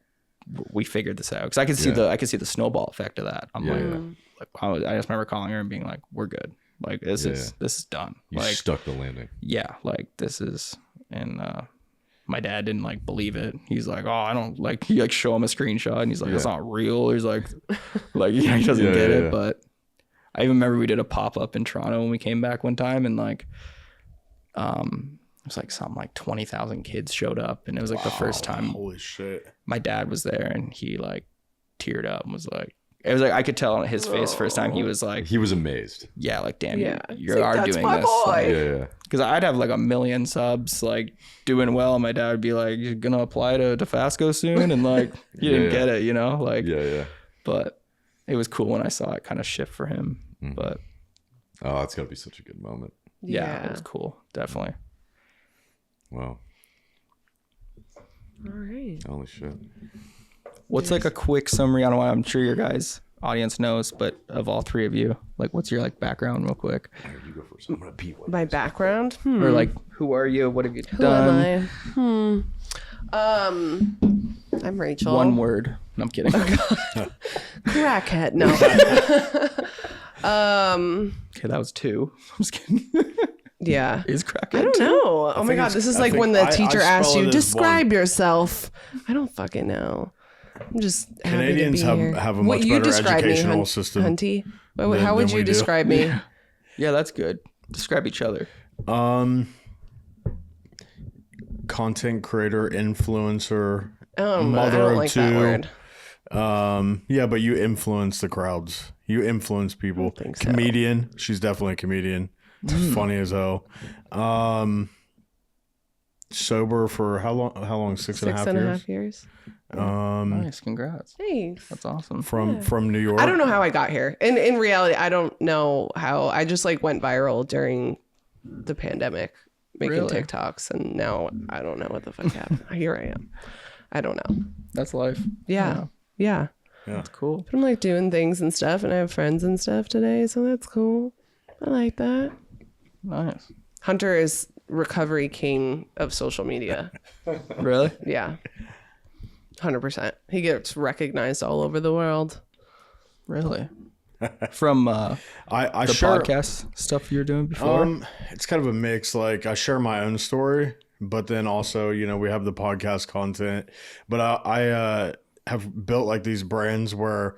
we figured this out, because I could see the snowball effect of that. I'm like I just remember calling her and being like, we're good, like this is done. You like stuck the landing. Yeah, like this is. And my dad didn't like believe it. He's like, oh, I don't like. He like show him a screenshot, and he's like, it's not real. He's like he doesn't get it. But I even remember we did a pop up in Toronto when we came back one time, and like it was like something like 20,000 kids showed up, and it was like the first time. Holy shit! My dad was there, and he like teared up and was like, it was like I could tell on his face first time. He was like, he was amazed. Yeah, like damn, you like, are that's doing my this. boy. Like, because I'd have like 1 million subs, like doing well, and my dad would be like, "You're gonna apply to Defasco soon," and like you didn't get it, you know, like But it was cool when I saw it kind of shift for him. But oh, that's gotta be such a good moment. Yeah, it was cool, definitely. Wow. All right. Holy shit. What's like a quick summary? I don't know. I'm sure your guys' audience knows, but of all three of you, like, what's your like background, real quick? You go first. I'm gonna pee. My background, or like, who are you? What have you Who done? am I? I'm Rachel. One word. No, I'm kidding. Crackhead. No. Okay, that was two. I'm just kidding. Yeah. Is crackhead? I don't know. Oh my god, this is like when the teacher asks you, describe yourself. I don't fucking know. I'm just Canadians happy to be here. have a much better educational system. Hunty? How would you describe me? Yeah, that's good. Describe each other. Content creator, influencer, I mother don't of like two. that word. Yeah, but you influence the crowds. You influence people. think so. Comedian. She's definitely a comedian. Funny as hell. Sober for how long? Six and a half years. Nice, congrats. Thanks. That's awesome. From New York. I don't know how I got here. In reality, I don't know how. I just like went viral during the pandemic, making TikToks, and now I don't know what the fuck happened. Here I am. I don't know. That's life. Yeah. That's cool. But I'm like doing things and stuff, and I have friends and stuff today, so that's cool. I like that. Nice. Hunter is recovery king of social media. Really? Yeah. 100%. He gets recognized all over the world. Really? From I the share podcast stuff you were doing before? It's kind of a mix. Like I share my own story, but then also, you know, we have the podcast content. But I have built like these brands where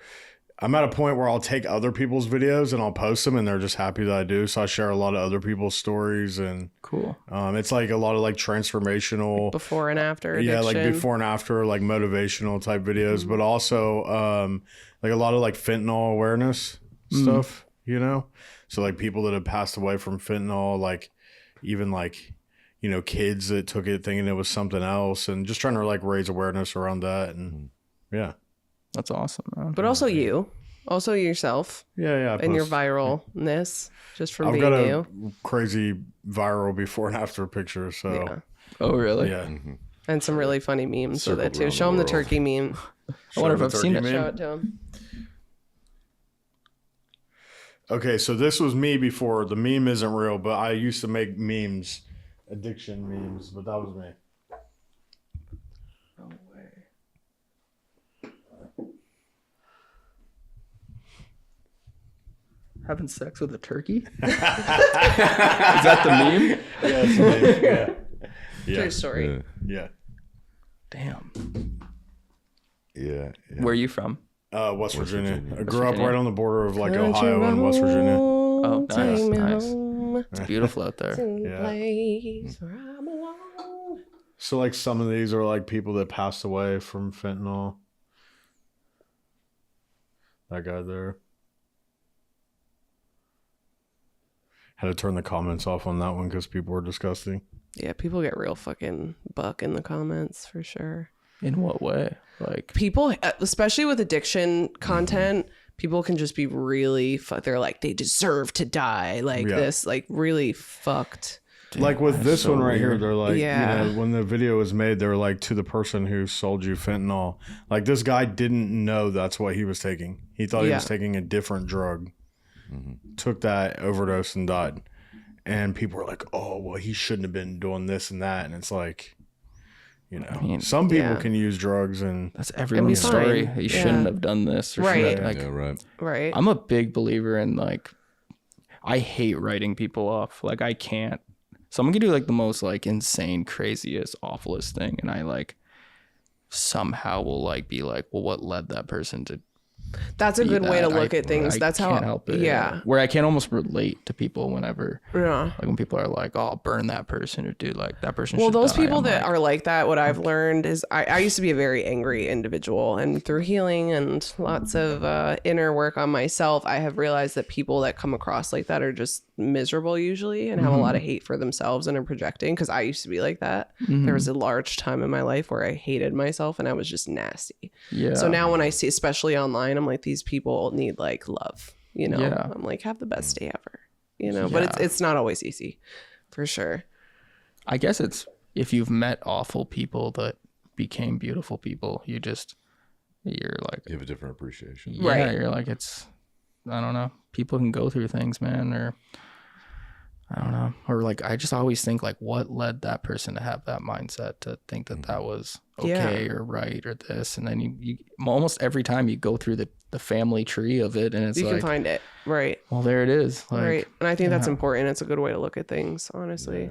I'm at a point where I'll take other people's videos and I'll post them, and they're just happy that I do. So I share a lot of other people's stories, and Cool. it's like a lot of like transformational, Before and after addiction. yeah, like before and after, like motivational type videos, but also like a lot of like fentanyl awareness stuff, you know. So like people that have passed away from fentanyl, like even like, you know, kids that took it thinking it was something else, and just trying to like raise awareness around that, and yeah. That's awesome, man. But also also yourself. Yeah. And your viralness just from I've being got a you. crazy viral before and after picture. So Yeah. Oh, really? yeah. And some really funny memes with it Circled too. around Show the him the world. turkey meme. I wonder if Show I've the seen turkey it. meme. Show it to him. Okay, so this was me before. The meme isn't real, but I used to make memes, addiction memes, but that was me. No way. Having sex with a turkey? Is that the meme? Yeah, it's a meme. Yeah. True story. Yeah. Yeah. Damn. Yeah. Where are you from? West Virginia. Virginia. I grew up Virginia. right on the border of like Ohio and West Virginia. Oh, nice, Take me nice. home It's beautiful out there. to the Yeah. place where I belong. So like some of these are like people that passed away from fentanyl. That guy there. Had to turn the comments off on that one because people were disgusting. Yeah, people get real fucking buck in the comments for sure. In what way? Like, People, especially with addiction content, people can just be really, they're like, they deserve to die. Like Yeah. this, like really fucked. Like with this so one right here, weird. they're like, Yeah. you know, when the video was made, they were like, to the person who sold you fentanyl. Like this guy didn't know that's what he was taking. He thought he was Yeah. taking a different drug. Took that, overdose, and died. And people were like, oh, well, he shouldn't have been doing this and that. And it's like, you know, mean, some people yeah. can use drugs and that's everyone's fine. story. You Yeah. shouldn't have done this. Or Right. shouldn't have- Yeah, right. Right. I'm a big believer in like, I hate writing people off. Like I can't. Someone can do like the most like insane, craziest, awfulest thing, and I like somehow will like be like, well, what led that person to? That's a be good way to that? look at things. I That's can't how. help it. Yeah. Where I can almost relate to people whenever, Yeah. like when people are like, "Oh, I'll burn that person," or "Dude, like that person." Well, should those die." people I'm that like, are like that, what I've learned is I used to be a very angry individual, and through healing and lots of inner work on myself, I have realized that people that come across like that are just miserable usually and have a lot of hate for themselves and are projecting, because I used to be like that. There was a large time in my life where I hated myself and I was just nasty. yeah. So now when I see, especially online, I'm like, these people need like love, you know. Yeah. I'm like, have the best day ever, you know. But it's not always easy, for sure. I guess it's if you've met awful people that became beautiful people, you're like, You have a different appreciation. yeah, Right. you're like, it's, I don't know. People can go through things, man, or I don't know. Or like, I just always think like, what led that person to have that mindset to think that that was okay or right or this. And then you almost every time you go through the family tree of it, and it's You like, can find it. Right. well, there it is. Like, Right. And I think that's yeah. important. It's a good way to look at things, honestly. Yeah.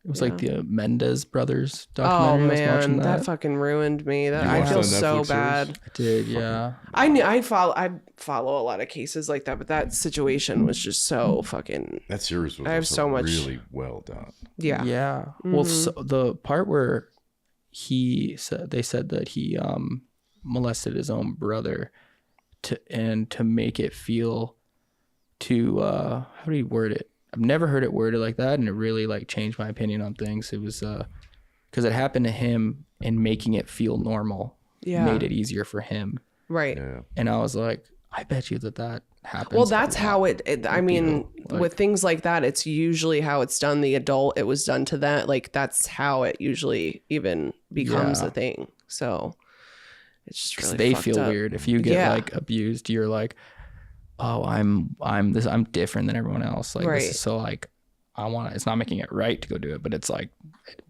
It was like the Mendez brothers Oh documentary. I was watching man, that fucking ruined me. That You I watched feel that so Netflix bad. series? I did, yeah. I follow a lot of cases like that, but that situation was just so fucking That series was I have also so much- really well done. yeah. Yeah. Well, so the part where they said that he molested his own brother to make it feel how do you word it? I've never heard it worded like that, and it really like changed my opinion on things. It was because it happened to him, and making it feel normal made it easier for him. Right. Yeah. And I was like, I bet you that happens. Well, that's how it I mean, Like- with things like that, it's usually how it's done. The adult, it was done to that. Like that's how it usually even becomes Yeah. a thing. So it's just really they fucked feel up. weird. If you get Yeah. like abused, you're like, oh, I'm different than everyone else. Like this Right. is so like, it's not making it right to go do it, but it's like,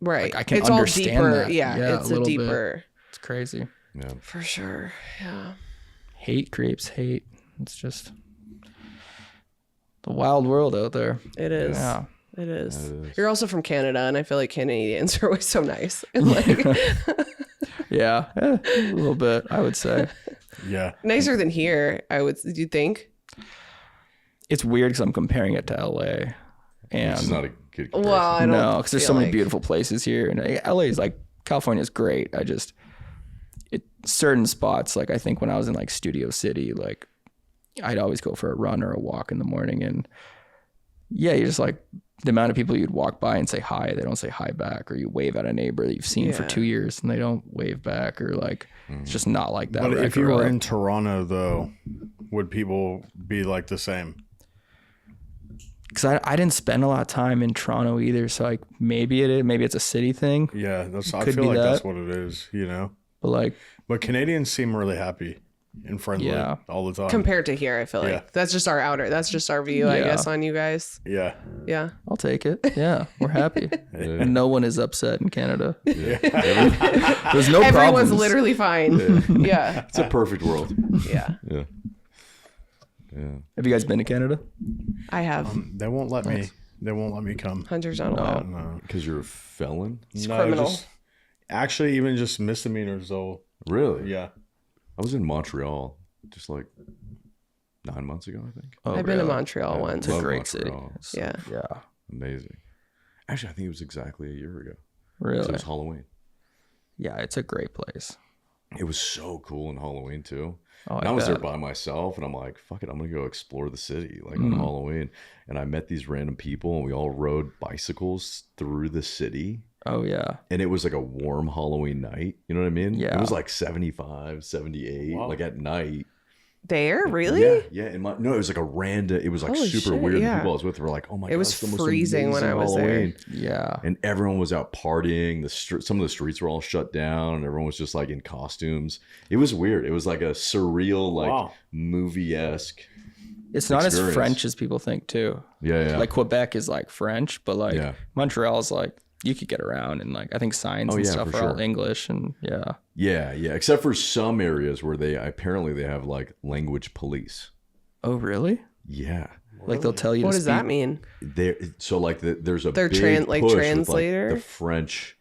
Right. I can it's understand all deeper. that. Yeah, Yeah, it's a a little bit. deeper it's crazy. Yeah. for sure. Yeah. Hate creates hate. It's just the wild world out there. It is. Yeah. It is. It is. You're also from Canada, and I feel like Canadians are always so nice. And like, Yeah. A little bit, I would say. Yeah. Nicer than here, do you think? It's weird because I'm comparing it to LA. And It's not a good comparison. Well, I don't no, because there's so feel many like- beautiful places here. And LA is like, California is great. Certain spots, like I think when I was in like Studio City, like I'd always go for a run or a walk in the morning. And yeah, you're just like, the amount of people you'd walk by and say hi, they don't say hi back, or you wave at a neighbor that you've seen for 2 years and they don't wave back, or like, it's just not like that. But where I if you grew were up. in Toronto, though, would people be like the same? Because I didn't spend a lot of time in Toronto either, so like maybe it's a city thing, Yeah, I Could feel be like that's that. what it is, you know? but like But Canadians seem really happy and friendly Yeah. all the time. Compared to here, I feel like Yeah. that's just our view, I Yeah. guess, on you guys. Yeah. Yeah. I'll take it. Yeah, we're happy. And no one is upset in Canada. There's no Everyone's problems. literally fine. Yeah. It's a perfect world. Yeah. Yeah. Yeah. Have you guys been to Canada? I have. They won't let me. They won't let me come. Hunter's not allowed. No. Because you're a felon? It's criminal. Actually, even just misdemeanors, though. Really? Yeah. I was in Montreal just like 9 months ago, I think. Oh, I've been to really? Montreal once. It's a Love great Montreal. city. Yeah. Yeah. Amazing. Actually, I think it was exactly a year ago. 'Cause Really? It was Halloween. Yeah, it's a great place. It was so cool in Halloween too. Oh, And I was there bet. by myself, and I'm like, "Fuck it, I'm gonna go explore the city like Mm-hmm. on Halloween." And I met these random people, and we all rode bicycles through the city. Oh yeah. And it was like a warm Halloween night. You know what I mean? Yeah. It was like 75, 78, Wow. like at night. There? Really? Yeah, yeah. No, it was like a random. It was like Holy super shit, weird. yeah. The people I was with were like, "Oh my god, It was it's the most freezing when amazing I was there. Halloween." Yeah. And everyone was out partying. Some of the streets were all shut down, and everyone was just like in costumes. It was weird. It was like a surreal, like Wow. movie-esque. It's not as Experience. French as people think too. Yeah, yeah. Like Quebec is like French, but like Yeah. Montreal is like you could get around, and like I think signs Oh, and yeah, stuff for are all sure. English, and yeah. yeah, yeah. Except for some areas where they have like language police. Oh really? Yeah. Like they'll tell you. What to does that speak- mean? So like there's a They're big like push with, translator? like, the French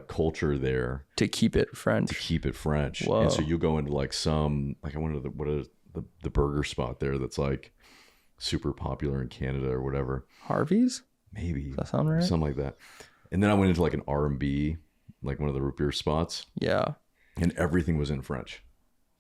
culture there to keep it to French? keep it French. Whoa. And so you go into like some, like I went to the burger spot there that's like super popular in Canada or whatever. Harvey's? Maybe Does that sound right? something like that. And then I went into like an R&B, like one of the root beer spots, Yeah. and everything was in French.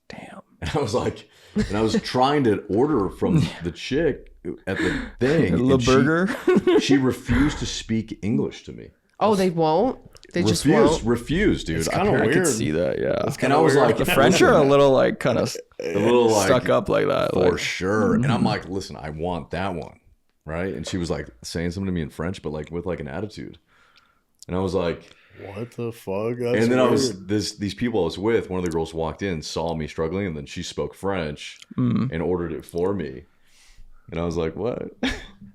Damn. And I was like, and I was trying to order from the chick at the thing. Le and burger. She refused to speak English to me. Oh, they won't? They just won't? Refused, dude. It's kind of I weird. could see that. Yeah. And I was like, The French are a little like kind of a little like stuck up like that. for Like, sure. And I'm like, listen, I want that one, right? And she was like saying something to me in French, but like with like an attitude. And I was like, What the fuck? That's and then I weird. was these people I was with. One of the girls walked in, saw me struggling, and then she spoke French and ordered it for me. And I was like, what?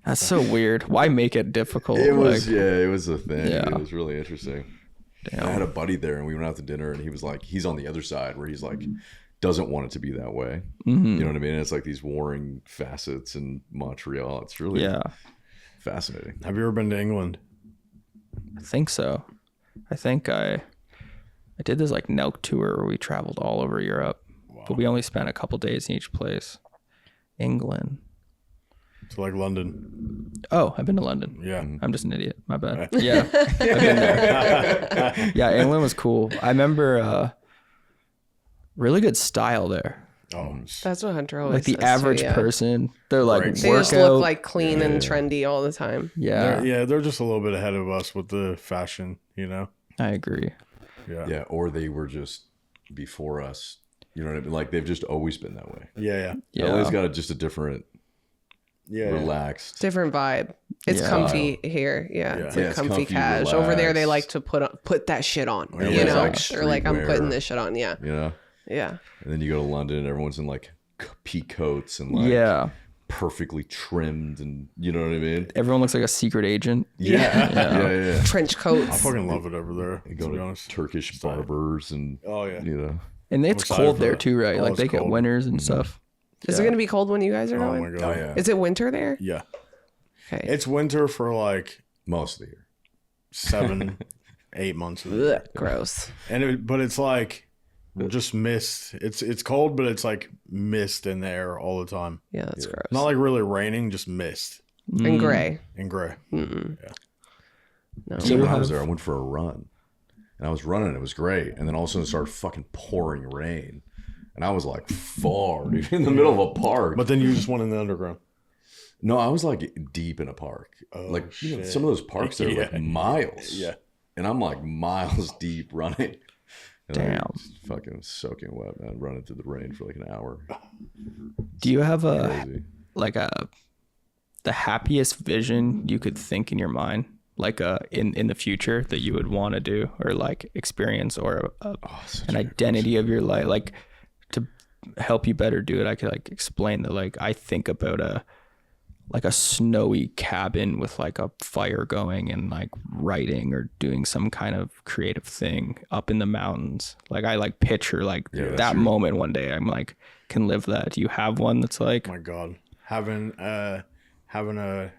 that's so weird. Why make it difficult? It was like, it was a thing. Yeah. It was really interesting. I had a buddy there, and we went out to dinner, and he was like, he's on the other side where he's like, doesn't want it to be that way. You know what I mean? And it's like these warring facets in Montreal. It's really yeah. fascinating. Have you ever been to England? I think so. I think I did this like NELK tour where we traveled all over Europe, but we only spent a couple days in each place. England. To like London. Oh, I've been to London. Yeah. I'm just an idiot. My bad. Yeah. I've been there. Yeah, England was cool. I remember really good style there. Oh, That's what Hunter always Like the says, average too, yeah. person, they're like Right. They just workout. look like clean and trendy all the time. yeah, they're just a little bit ahead of us with the fashion, you know? I agree. Yeah. Yeah, or they were just before us. You know what I mean? Like they've just always been that way. Yeah. Yeah. LA's got just a different, Yeah. relaxed. Different vibe. It's Yeah. comfy here. Yeah. It's like Yeah, it's comfy, comfy, cash. Over there, they relaxed. like to put that shit on. Yeah, You it's know? like They're like, I'm streetwear. putting this shit on. Yeah. You know, Yeah. and then you go to London, and everyone's in like pea coats and like Yeah, perfectly trimmed, and you know what I mean? everyone looks like a secret agent. Yeah. Trench I coats. fucking love it over there, You to go be to honest. Turkish barbers, and Oh, yeah. you know, And it's excited cold for there that. too, right? Oh, Like it's they get cold. winters and stuff. Is it going to be cold when you guys are Oh, going? my God. oh yeah, Is it winter there? Yeah. Okay. It's winter for like most of the year. 7, 8 months of the year. Ugh, gross. But it's like Just mist. It's cold, but it's like mist in the air all the time. Yeah, that's gross. Not like really raining, just mist And gray. and gray. No. So when I was there, I went for a run. And I was running, it was great. And then all of a sudden it started fucking pouring rain. And I was like far, dude, in the middle of a park. But then you just went in the underground. No, I was like deep in a park. Like you know, some of those parks, they're like miles. Yeah. And I'm like miles deep running. And Damn. I'm just fucking soaking wet, man, running through the rain for like an hour. Do you have Crazy. the happiest vision you could think in your mind? Like in the future that you would want to do or like experience or an identity of your life, like to help you better do it. I could like explain that, like, I think about a snowy cabin with like a fire going and like writing or doing some kind of creative thing up in the mountains. Like I like picture like that moment one day I'm like can live that. Do you have one that's like, Oh my God, having a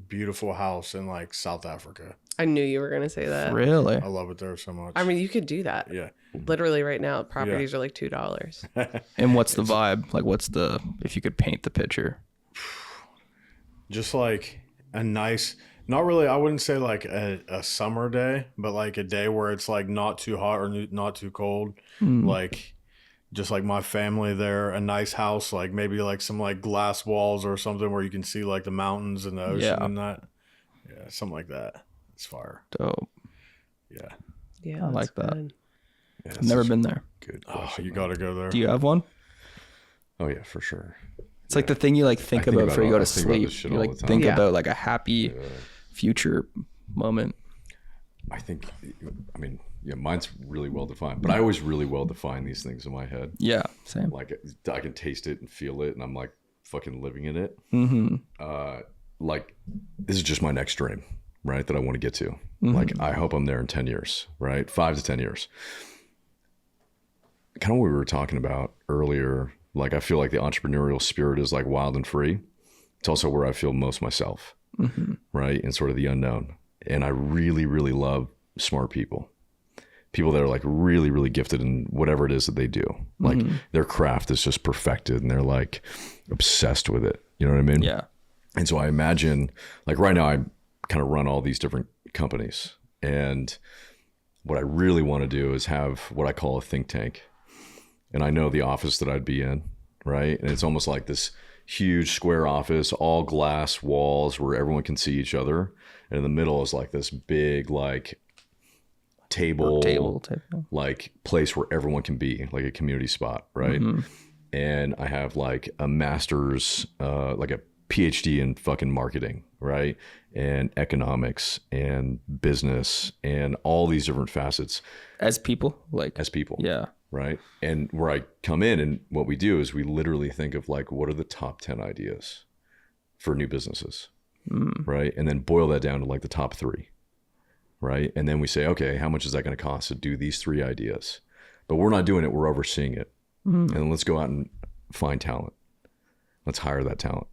beautiful house in like South Africa. I knew you were going to say that. really? I love it there so much. I mean, you could do that. Yeah. Literally right now, properties are like $2. And what's the vibe? Like what's the, if you could paint the picture? Just like a nice, not really, I wouldn't say like a summer day, but like a day where it's like not too hot or not too cold. Like just like my family there, a nice house, like maybe like some like glass walls or something where you can see like the mountains and the ocean and that. Yeah, something like that. It's fire. Dope. Yeah. Yeah, I like that. good. Yeah, I've never been there. Good Oh, question, you man. got to go there. Do you have one? Oh yeah, for sure. It's like the thing you like think I think about about before you it go all- to I think about sleep. this shit You all like the time. think Yeah. about like a happy future moment. I think, I mean, yeah, mine's really well defined, but I always really well define these things in my head. Yeah, same. Like I can taste it and feel it, and I'm like fucking living in it. Like this is just my next dream, right? That I want to get to. Like I hope I'm there in 10 years, right? 5 to 10 years. Kind of what we were talking about earlier. Like I feel like the entrepreneurial spirit is like wild and free. It's also where I feel most myself, right? And sort of the unknown. And I really, really love smart people. People that are like really, really gifted in whatever it is that they do. Like their craft is just perfected and they're like obsessed with it. You know what I mean? Yeah. And so I imagine, like right now, I kind of run all these different companies. And what I really want to do is have what I call a think tank. And I know the office that I'd be in, right? And it's almost like this huge square office, all glass walls where everyone can see each other. And in the middle is like this big, like table like place where everyone can be, like a community spot, right? And I have like a master's, like a PhD in fucking marketing, right? And economics and business and all these different facets As people, like as people. yeah. Right. And where I come in and what we do is we literally think of like, what are the top 10 ideas for new businesses? Right. And then boil that down to like the top 3. Right. And then we say, okay, how much is that going to cost to do these 3 ideas? But we're not doing it. We're overseeing it. And let's go out and find talent. Let's hire that talent.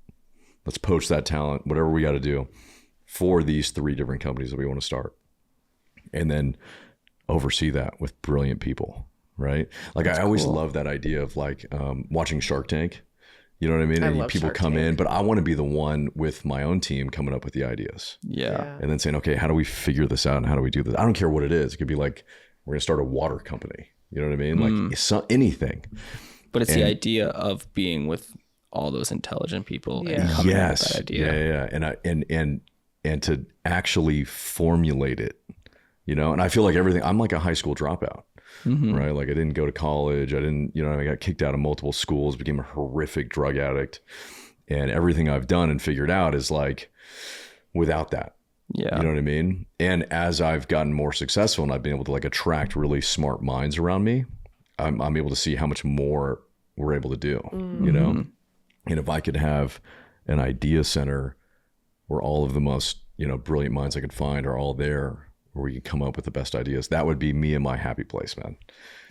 Let's poach that talent, whatever we got to do for these 3 different companies that we want to start. And then oversee that with brilliant people. Right. Like I always love that idea of like watching Shark Tank. You know what I mean? And love people Shark come Tank. in, but I want to be the one with my own team coming up with the ideas Yeah. and then saying, okay, how do we figure this out? And how do we do this? I don't care what it is. It could be like, we're going to start a water company. You know what I mean? Like anything. But it's the idea of being with all those intelligent people Yeah. and coming up with Yes. that idea. Yeah. And to actually formulate it, you know, and I feel like I'm like a high school dropout. Right. Like I didn't go to college. I didn't, you know, I got kicked out of multiple schools, became a horrific drug addict. And everything I've done and figured out is like without that. Yeah. You know what I mean? And as I've gotten more successful and I've been able to like attract really smart minds around me, I'm able to see how much more we're able to do, you know? And if I could have an idea center where all of the most, you know, brilliant minds I could find are all there, where we can come up with the best ideas, that would be me in my happy place, man.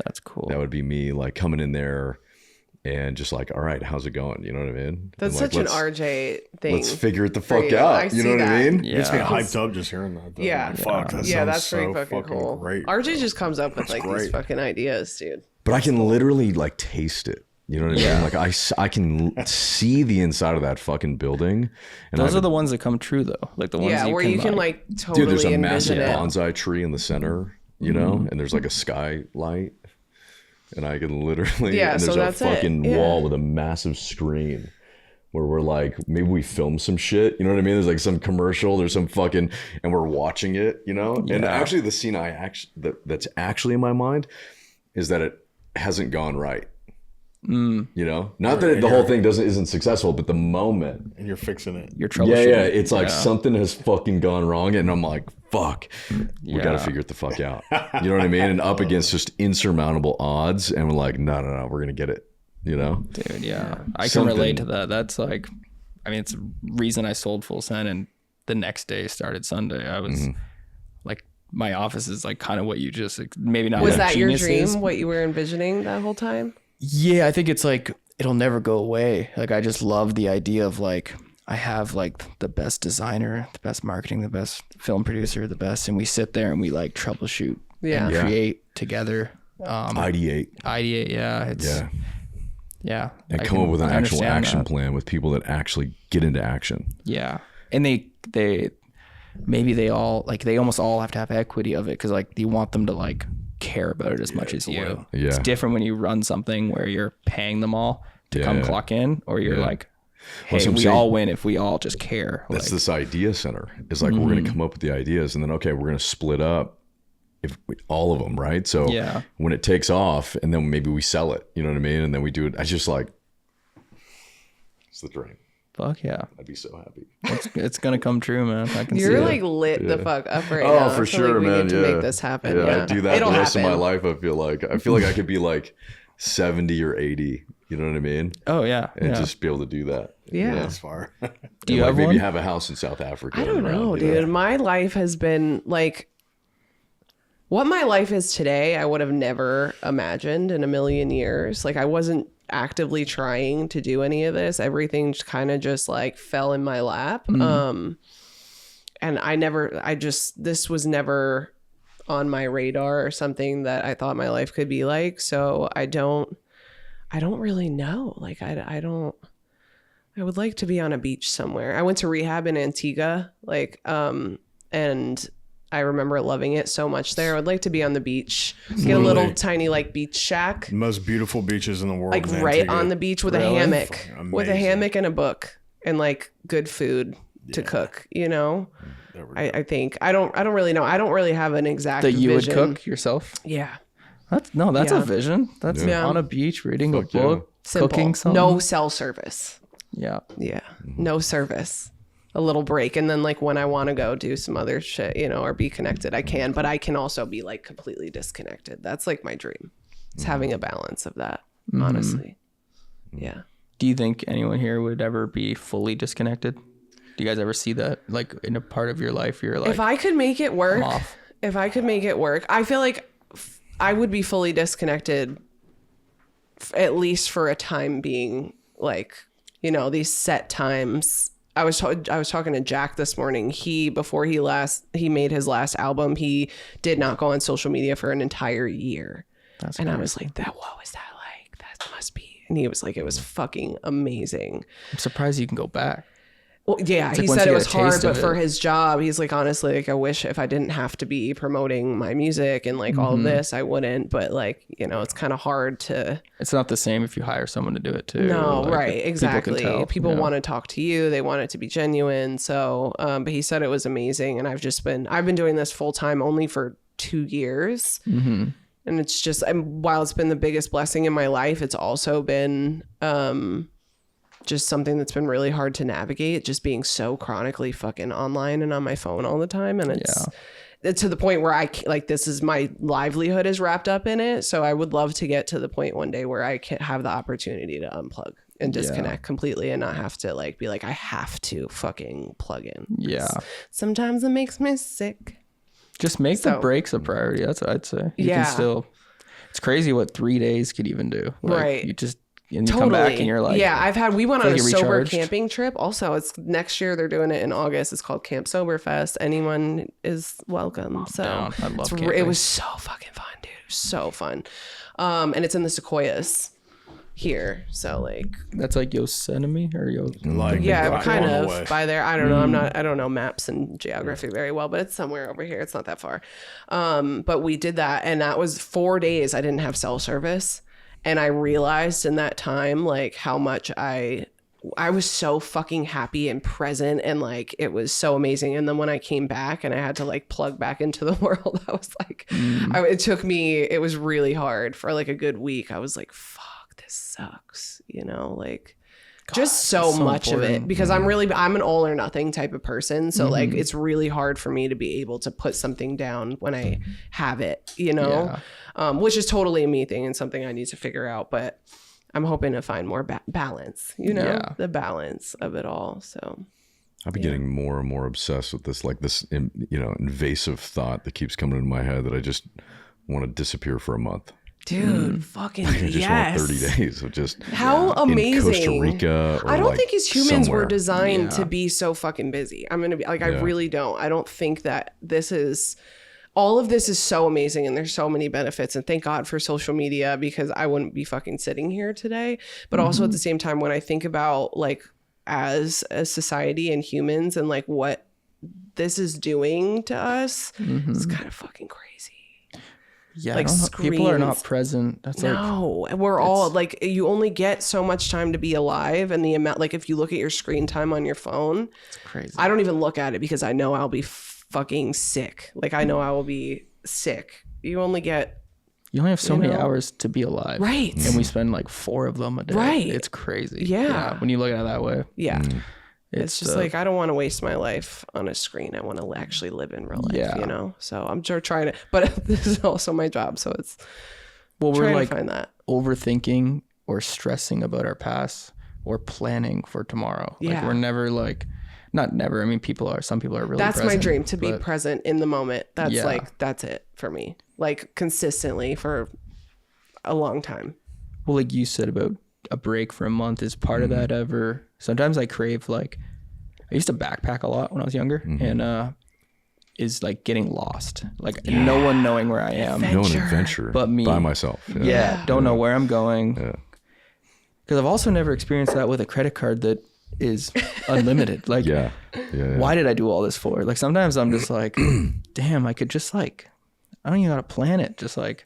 That's cool. That would be me like coming in there and just like, all right, how's it going? You know what I mean? That's And, like, such an RJ thing. Let's figure it the for fuck you. I out. You see know what I that. mean? Yeah. Gets me hyped up just hearing that. Though. Yeah. Like, fuck, that Yeah, sounds that's pretty so fucking cool. great. RJ just comes up with like these great. fucking ideas, dude. But I can literally like taste it. You know what I mean? Like I can see the inside of that fucking building. And those are the ones that come true though. Like the ones where you can like totally dude, there's a envision massive it. bonsai tree in the center, you know, and there's like a skylight, and I can literally and so there's that's a fucking it. wall with a massive screen where we're like, maybe we film some shit, you know what I mean? There's like some commercial, there's some fucking, and we're watching it, you know. And actually, the scene that's actually in my mind is that it hasn't gone right. You know, not that the whole thing isn't successful, but the moment And you're fixing it. You're troubleshooting. yeah, it's like something has fucking gone wrong, and I'm like, fuck, we gotta figure it the fuck out. You know what I mean? And up against just insurmountable odds, and we're like, no, we're gonna get it. You know, Dude, I can relate to that. That's like, I mean, it's the reason I sold Full Send, and the next day started Sunday. I was like, my office is like kind of what you just, maybe not. Was that your geniuses. dream? What you were envisioning that whole time? Yeah, I think it's like, it'll never go away. Like, I just love the idea of like, I have like the best designer, the best marketing, the best film producer, the best, and we sit there and we like troubleshoot and create together. ideate, yeah. and come up with an actual action plan with people that actually get into action. Yeah. And they maybe they all like, they almost all have to have equity of it, because like you want them to like care about it as much as you. Yeah. It's different when you run something where you're paying them all to come clock in, or you're like, hey, we all win if we all just care. That's like, this idea center. It's like, we're going to come up with the ideas, and then, okay, we're going to split up all of them, right? So when it takes off, and then maybe we sell it, you know what I mean? And then we do it. I just like, it's the dream. Fuck yeah. I'd be so happy. It's going to come true, man. I can see You're it. like lit the fuck up right now. Oh, for I feel sure, like we man. need to make this happen. Yeah, I do that It'll the rest happen. of my life. I feel like I could be like 70 or 80. You know what I mean? Oh yeah. And just be able to do that. Yeah. That's far. Do you have maybe one? have a house in South Africa? I don't know, you dude. My life has been like, what my life is today, I would have never imagined in a million years. Like, I wasn't actively trying to do any of this. Everything kind of just like fell in my lap. And this was never on my radar or something that I thought my life could be like. So I don't really know. Like, I would like to be on a beach somewhere. I went to rehab in Antigua, and I remember loving it so much there. I would like to be on the beach, get a little tiny like beach shack, The most beautiful beaches in the world. like in right Antigua. on the beach with a hammock, and a book, and like good food to cook. You know, I think I don't really know. I don't really have an exact that you vision. would cook yourself. Yeah, That's a vision. That's on a beach reading a book, simple. cooking something. No cell service. Yeah. No service. A little break, and then like when I want to go do some other shit, you know, or be connected, I can, but I can also be like completely disconnected. That's like my dream. It's having a balance of that, honestly. Yeah. Do you think anyone here would ever be fully disconnected? Do you guys ever see that, like, in a part of your life you're like, if I could make it work, I'm off? I feel like I would be fully disconnected, at least for a time being, like, you know, these set times. I was talking to Jack this morning. Before he made his last album, he did not go on social media for an entire year. That's and crazy. I was like, what was that like? That must be. And he was like, it was fucking amazing. I'm surprised you can go back. Well, yeah, It's he like once said you it get was a hard, taste but of for it. his job, he's like, honestly, like, I wish if I didn't have to be promoting my music and like all of this, I wouldn't. But like, you know, it's kind of hard to. It's not the same if you hire someone to do it too. No, Like, right, exactly. People yeah. want to talk to you. They want it to be genuine. So, but he said it was amazing, and I've been doing this full time only for 2 years, and it's just, while it's been the biggest blessing in my life, it's also been just something that's been really hard to navigate, just being so chronically fucking online and on my phone all the time. And it's to the point where this is my livelihood is wrapped up in it. So I would love to get to the point one day where I can have the opportunity to unplug and disconnect completely and not have to like be like, I have to fucking plug in. Yeah. Sometimes it makes me sick. Just make the breaks a priority. That's what I'd say. You can still, it's crazy what 3 days could even do. Like, right. You just, and you come back and you're like, we went on a sober recharged. camping trip. Also, it's next year. They're doing it in August. It's called Camp Sober Fest. Anyone is welcome. So down. I love it camping. was so fucking fun, dude. It so fun. And it's in the Sequoias here, so like That's like Yosemite or Like yeah, kind on the of way. by there. I don't know. I don't know maps and geography very well, but it's somewhere over here. It's not that far. But we did that, and that was 4 days. I didn't have cell service, and I realized in that time like how much I was so fucking happy and present, and like it was so amazing. And then when I came back and I had to like plug back into the world, I was like, it was really hard for like a good week. I was like, fuck, this sucks, you know, like just so much of it, because I'm an all or nothing type of person. So like it's really hard for me to be able to put something down when I have it, you know, which is totally a me thing and something I need to figure out. But I'm hoping to find more balance, you know, the balance of it all. So I've been getting more and more obsessed with this, like this, you know, invasive thought that keeps coming into my head that I just want to disappear for a month. Dude, fucking I just want 30 days of just how amazing. In Costa Rica. Or I don't like think as humans somewhere. we're designed to be so fucking busy. I'm going to be like, I really don't. I don't think that all of this is so amazing, and there's so many benefits, and thank God for social media, because I wouldn't be fucking sitting here today. But also at the same time, when I think about like as a society and humans and like what this is doing to us, it's kind of fucking crazy. Yeah, like people are not present. That's no, we're all like, you only get so much time to be alive, and the amount, like if you look at your screen time on your phone, it's crazy. I don't even look at it because I know I'll be fucking sick. Like I know I will be sick. You only have so many hours to be alive, right? And we spend like 4 of them a day, right? It's crazy. Yeah, when you look at it that way, it's just like I don't want to waste my life on a screen. I want to actually live in real life, you know. So I'm sure trying to, but this is also my job, so it's we're like to find that overthinking or stressing about our past or planning for tomorrow. Like we're never like. Not never. I mean, some people are really That's present, my dream, to be present in the moment. That's like, that's it for me. Like consistently for a long time. Well, like you said about a break for a month, is part of that ever? Sometimes I crave, like, I used to backpack a lot when I was younger, and is like getting lost. Like no one knowing where I am. No adventure but me. By myself. Don't know where I'm going. Because I've also never experienced that with a credit card that is unlimited. Like why did I do all this for? Like sometimes I'm just like damn, I could just like, I don't even know how to plan it, just like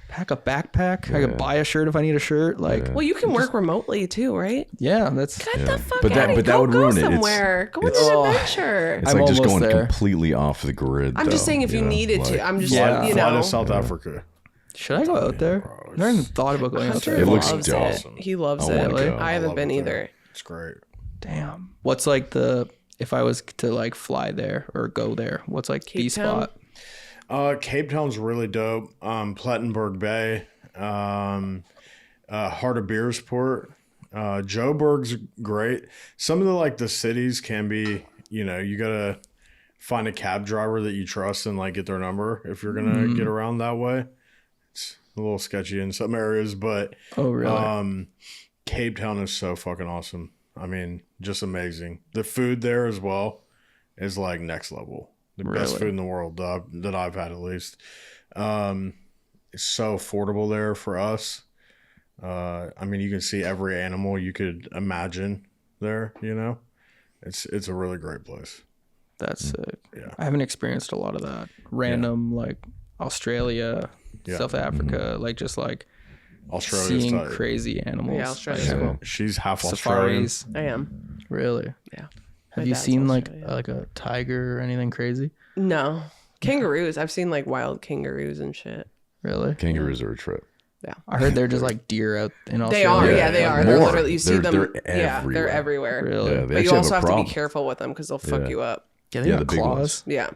pack a backpack. I could buy a shirt if I need a shirt. Like well, you can work remotely too, right? That's Get the fuck but out of here. that would go ruin somewhere. Go on an adventure. It's I'm like just almost going there. completely off the grid. I'm just saying if you needed to. I'm just you fly know, to South Africa. should I go out there? I've never even thought about going out there. It looks loves dope. it. He loves I it. wanna go. I haven't been it either. there. It's great. Damn. What's like if I was to like fly there or go there, what's like the Town? spot? Cape Town's really dope. Plettenberg Bay, Heart of Beersport, Joburg's great. Some of the cities can be, you know, you gotta find a cab driver that you trust and like get their number if you're gonna get around that way. It's a little sketchy in some areas, but Oh really? Cape Town is so fucking awesome. I mean, just amazing. The food there as well is like next level. The best food in the world that I've had, at least. It's so affordable there for us. I mean, you can see every animal you could imagine there, you know? It's a really great place. That's sick. Yeah. I haven't experienced a lot of that. Random like Australia, South Africa, like just like Australia's seeing tight. crazy animals. Yeah, Australia's cool. She's half Australian. Safaris. I am. Really? Yeah. Have My you dad's seen like Australian. a tiger or anything crazy? No. Kangaroos. I've seen like wild kangaroos and shit. Really? Kangaroos are a trip. Yeah. I heard they're just like deer out in They Australia. are. Yeah, they are. They're More. literally, you see them. They're yeah, they're everywhere. everywhere. Really? Yeah, they But actually you also have have a to be problem. careful with them because they'll fuck you up. Yeah, they Yeah, got the big claws. ones. Yeah.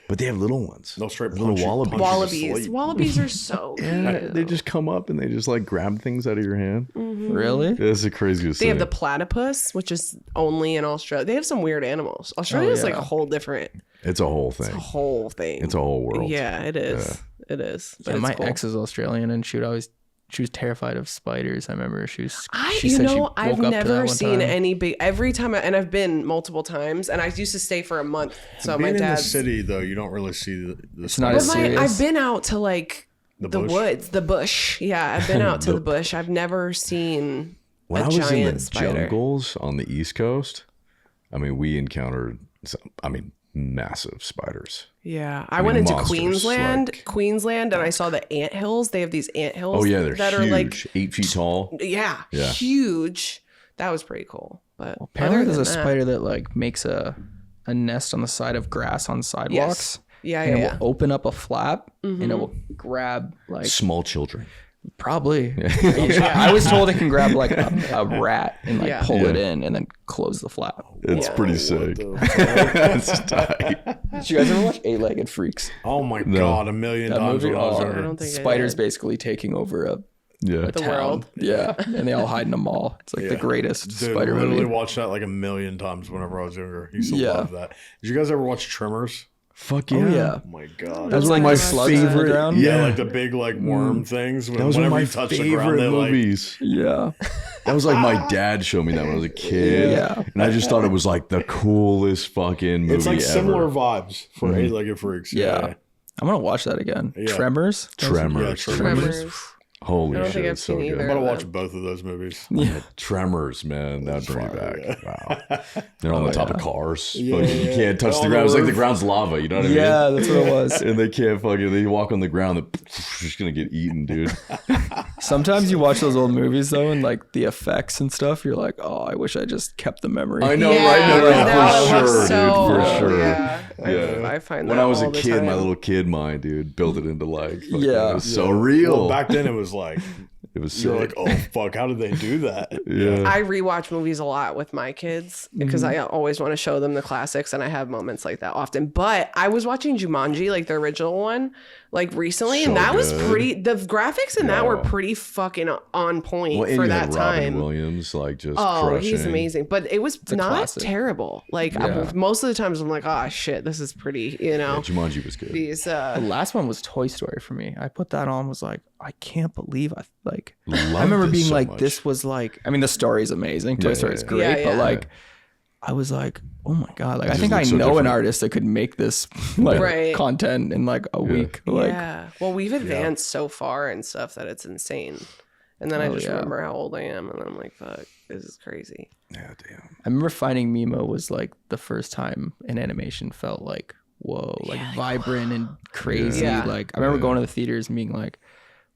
But they have little ones. They'll straight little punch you- wallabies. punch you to Wallabies. sleep. Wallabies are so cute. They just come up and they just like grab things out of your hand. Really? It's the craziest They thing. have the platypus, which is only in Australia. They have some weird animals. Australia is like a whole different, It's a whole thing. whole thing. It's a whole world. Yeah, it is. It is. But Yeah, it's my cool. ex is Australian and she was terrified of spiders. I remember she You said know, she woke I've up to that never one seen time. any big. Every time, and I've been multiple times, and I used to stay for a month. So Being my in the dad's. city, though, you don't really see the It's not as But serious. I've been out to like The woods, the bush. Yeah, I've been out to the bush. I've never seen when a I was giant in the spider. jungles on the East Coast, I mean, we encountered massive spiders. Yeah, I went into monsters, Queensland, and I saw the anthills. They have these anthills. Oh yeah, they're that huge, are like 8 feet tall. yeah, huge. That was pretty cool. But Apparently, there's a spider that like makes a nest on the side of grass on sidewalks. Yeah, and it will open up a flap and it will grab like Small children. probably. I was told it can grab like a rat and like pull it in and then close the flap. It's pretty sick. It's tight. Did you guys ever watch 8-Legged Freaks? Oh my God, a million That times movie? when I was I younger. don't think Spiders I did. basically taking over a Yeah. The town. world. Yeah, and they all hide in a mall. It's like the greatest Dude, spider literally movie. watched that like a million times whenever I was younger. Used to Yeah. love that. Did you guys ever watch Tremors? Fuck yeah. Oh yeah, Oh my God. That was like one of my slugs in the favorite. ground? Yeah, like the big like worm things. That was one of Whenever my you touch the ground, favorite they like movies. yeah. That was like my dad showed me that when I was a kid. Yeah. And I just thought it was like the coolest fucking movie it's like ever. similar vibes for 8-Legged Freaks. Yeah. I'm gonna watch that again. Yeah. Tremors. Tremors. Yeah, Tremors. Holy I don't shit, think I've it's so seen good. either. I'm gonna of watch them. both of those movies. Yeah. Tremors, man, that'd bring it back. Wow. They're on the top of cars. Yeah, Fucking, you can't touch on the the ground. It's like the roof. ground's lava. You know what I mean? Yeah, that's what it was. And they can't fucking. They walk on the ground. They're just gonna get eaten, dude. Sometimes you watch those old movies though, and like the effects and stuff, you're like, oh, I wish I just kept the memory. I know, Yeah, right? No, I know, for it looks sure, so- dude. For sure. Yeah, Yeah. I find When that I was a all the kid, my time. little kid mind, dude, built it into like, fucking, Yeah. it was so real. Well, back then it was like it was you're sick. like, oh fuck, how did they do that? yeah. I rewatch movies a lot with my kids because I always want to show them the classics, and I have moments like that often. But I was watching Jumanji, like the original one, like recently, and So that was good. pretty. The graphics in that were Yeah. pretty fucking on point Well, and for you that had Robin time. Williams, like just Oh, crushing. he's amazing. But it was a not classic. terrible. Like Yeah. most of the times, I'm like, oh shit, this is pretty. You Yeah, know, Jumanji was good. these. The last one was Toy Story for me. I put that on, was like, I can't believe I like. Loved I remember it being so like, much. this was like. I mean, the story is amazing. Toy Yeah, Story yeah, is yeah. great, Yeah, but yeah. like, I was like, oh my god! Like, I just think I looks so know an different. artist that could make this like Right. content in like a week. Like, yeah. Well, we've advanced so far and stuff that it's insane. And then I Oh, just yeah. remember how old I am, and I'm like, fuck, this is crazy. Yeah, damn. I remember Finding Nemo was like the first time an animation felt like whoa, like vibrant and crazy. Yeah. Like I remember going to the theaters and being like,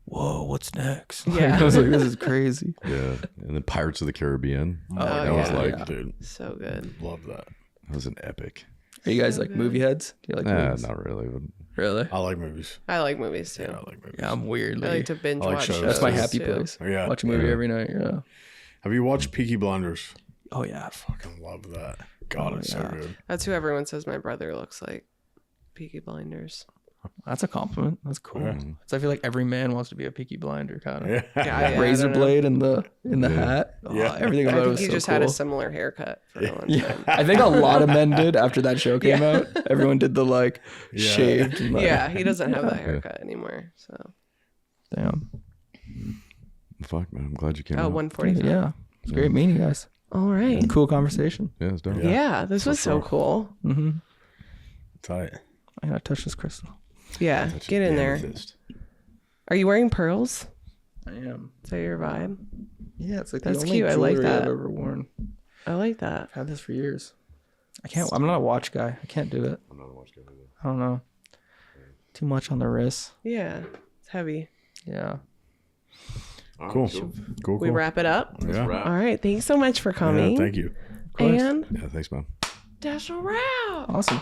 whoa, what's next? Like, Yeah. I was like, this is crazy. Yeah, and then Pirates of the Caribbean. Oh, that was yeah. like, Dude, So good. love that. that was an epic. Are you guys like movie heads? Do you like Nah, movies? not really. But Really? I like movies. I like movies too. Yeah, I like movies. Yeah, I'm weirdly. I like to binge I like watch shows. shows. That's my happy too. place. Yeah. Watch a movie every night. Yeah. Have you watched Peaky Blinders? Oh yeah. Fuck. I love that. God, it's yeah. so good. That's who everyone says my brother looks like. Peaky Blinders. That's a compliment. That's cool. Yeah. So I feel like every man wants to be a Peaky Blinder kind of. Yeah. Yeah, Razor I don't know. blade in the hat. Oh, Yeah. everything I about it think was he so just cool. had a similar haircut for a long Yeah, time. I think a lot of men did after that show came out. Everyone did the like shaved. And, like, Yeah, he doesn't have that haircut anymore. So Damn. fuck, man, I'm glad you came. oh, out. 145. Yeah. It's great meeting you guys. All right. Cool conversation. Yeah, it's dope. Yeah, this was so cool. Mm-hmm. Tight. I gotta touch this crystal. Yeah, get in there. Amethyst. Are you wearing pearls? I am. Is that your vibe? Yeah, it's like That's the only cute. I like jewelry I've that. ever worn. I like that. I've had this for years. I'm not a watch guy. I can't do it. I'm not a watch guy either. I don't know. Too much on the wrist. Yeah, it's heavy. Yeah. Cool. Cool. We wrap it up. Yeah. Wrap. All right. Thanks so much for coming. Yeah, thank you. course. And Yeah, thanks, man. dash around. Awesome.